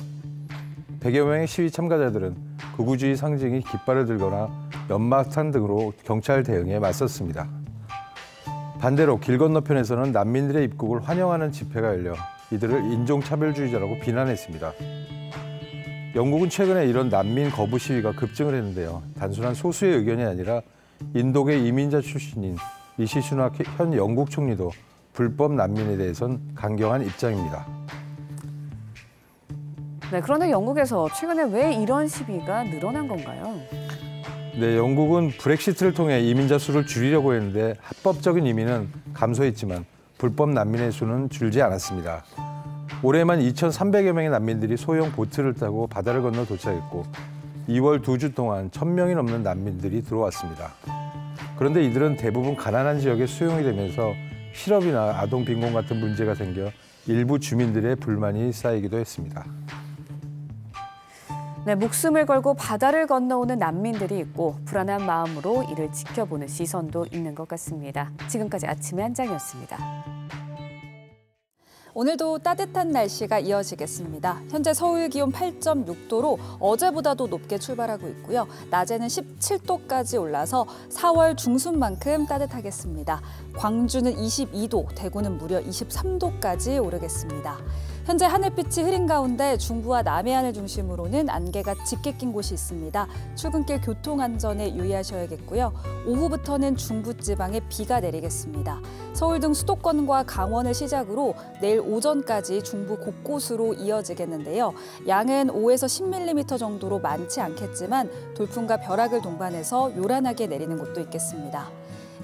100여 명의 시위 참가자들은 극우주의 상징이 깃발을 들거나 연막탄 등으로 경찰 대응에 맞섰습니다. 반대로 길 건너편에서는 난민들의 입국을 환영하는 집회가 열려 이들을 인종차별주의자라고 비난했습니다. 영국은 최근에 이런 난민 거부 시위가 급증을 했는데요. 단순한 소수의 의견이 아니라 인도계 이민자 출신인 리시 수낙 현 영국 총리도 불법 난민에 대해선 강경한 입장입니다. 네, 그런데 영국에서 최근에 왜 이런 시위가 늘어난 건가요? 네, 영국은 브렉시트를 통해 이민자 수를 줄이려고 했는데 합법적인 이민은 감소했지만 불법 난민의 수는 줄지 않았습니다. 올해만 2,300여 명의 난민들이 소형 보트를 타고 바다를 건너 도착했고 2월 2주 동안 1,000명이 넘는 난민들이 들어왔습니다. 그런데 이들은 대부분 가난한 지역에 수용이 되면서 실업이나 아동 빈곤 같은 문제가 생겨 일부 주민들의 불만이 쌓이기도 했습니다. 네, 목숨을 걸고 바다를 건너오는 난민들이 있고 불안한 마음으로 이를 지켜보는 시선도 있는 것 같습니다. 지금까지 아침의 한 장이었습니다. 오늘도 따뜻한 날씨가 이어지겠습니다. 현재 서울 기온 8.6도로 어제보다도 높게 출발하고 있고요. 낮에는 17도까지 올라서 4월 중순만큼 따뜻하겠습니다. 광주는 22도, 대구는 무려 23도까지 오르겠습니다. 현재 하늘빛이 흐린 가운데 중부와 남해안을 중심으로는 안개가 짙게 낀 곳이 있습니다. 출근길 교통안전에 유의하셔야겠고요. 오후부터는 중부지방에 비가 내리겠습니다. 서울 등 수도권과 강원을 시작으로 내일 오전까지 중부 곳곳으로 이어지겠는데요. 양은 5에서 10mm 정도로 많지 않겠지만 돌풍과 벼락을 동반해서 요란하게 내리는 곳도 있겠습니다.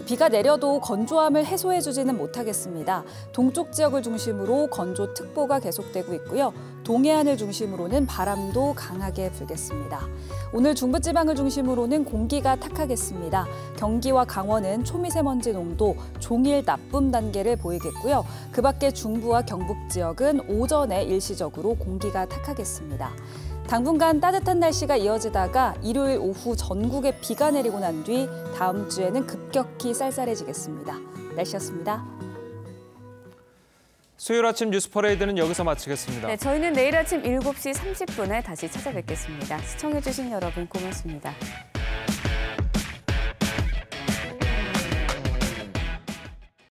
비가 내려도 건조함을 해소해주지는 못하겠습니다. 동쪽 지역을 중심으로 건조특보가 계속되고 있고요. 동해안을 중심으로는 바람도 강하게 불겠습니다. 오늘 중부지방을 중심으로는 공기가 탁하겠습니다. 경기와 강원은 초미세먼지 농도 종일 나쁨 단계를 보이겠고요. 그 밖에 중부와 경북 지역은 오전에 일시적으로 공기가 탁하겠습니다. 당분간 따뜻한 날씨가 이어지다가 일요일 오후 전국에 비가 내리고 난 뒤 다음 주에는 급격히 쌀쌀해지겠습니다. 날씨였습니다. 수요일 아침 뉴스 퍼레이드는 여기서 마치겠습니다. 네, 저희는 내일 아침 7시 30분에 다시 찾아뵙겠습니다. 시청해주신 여러분 고맙습니다.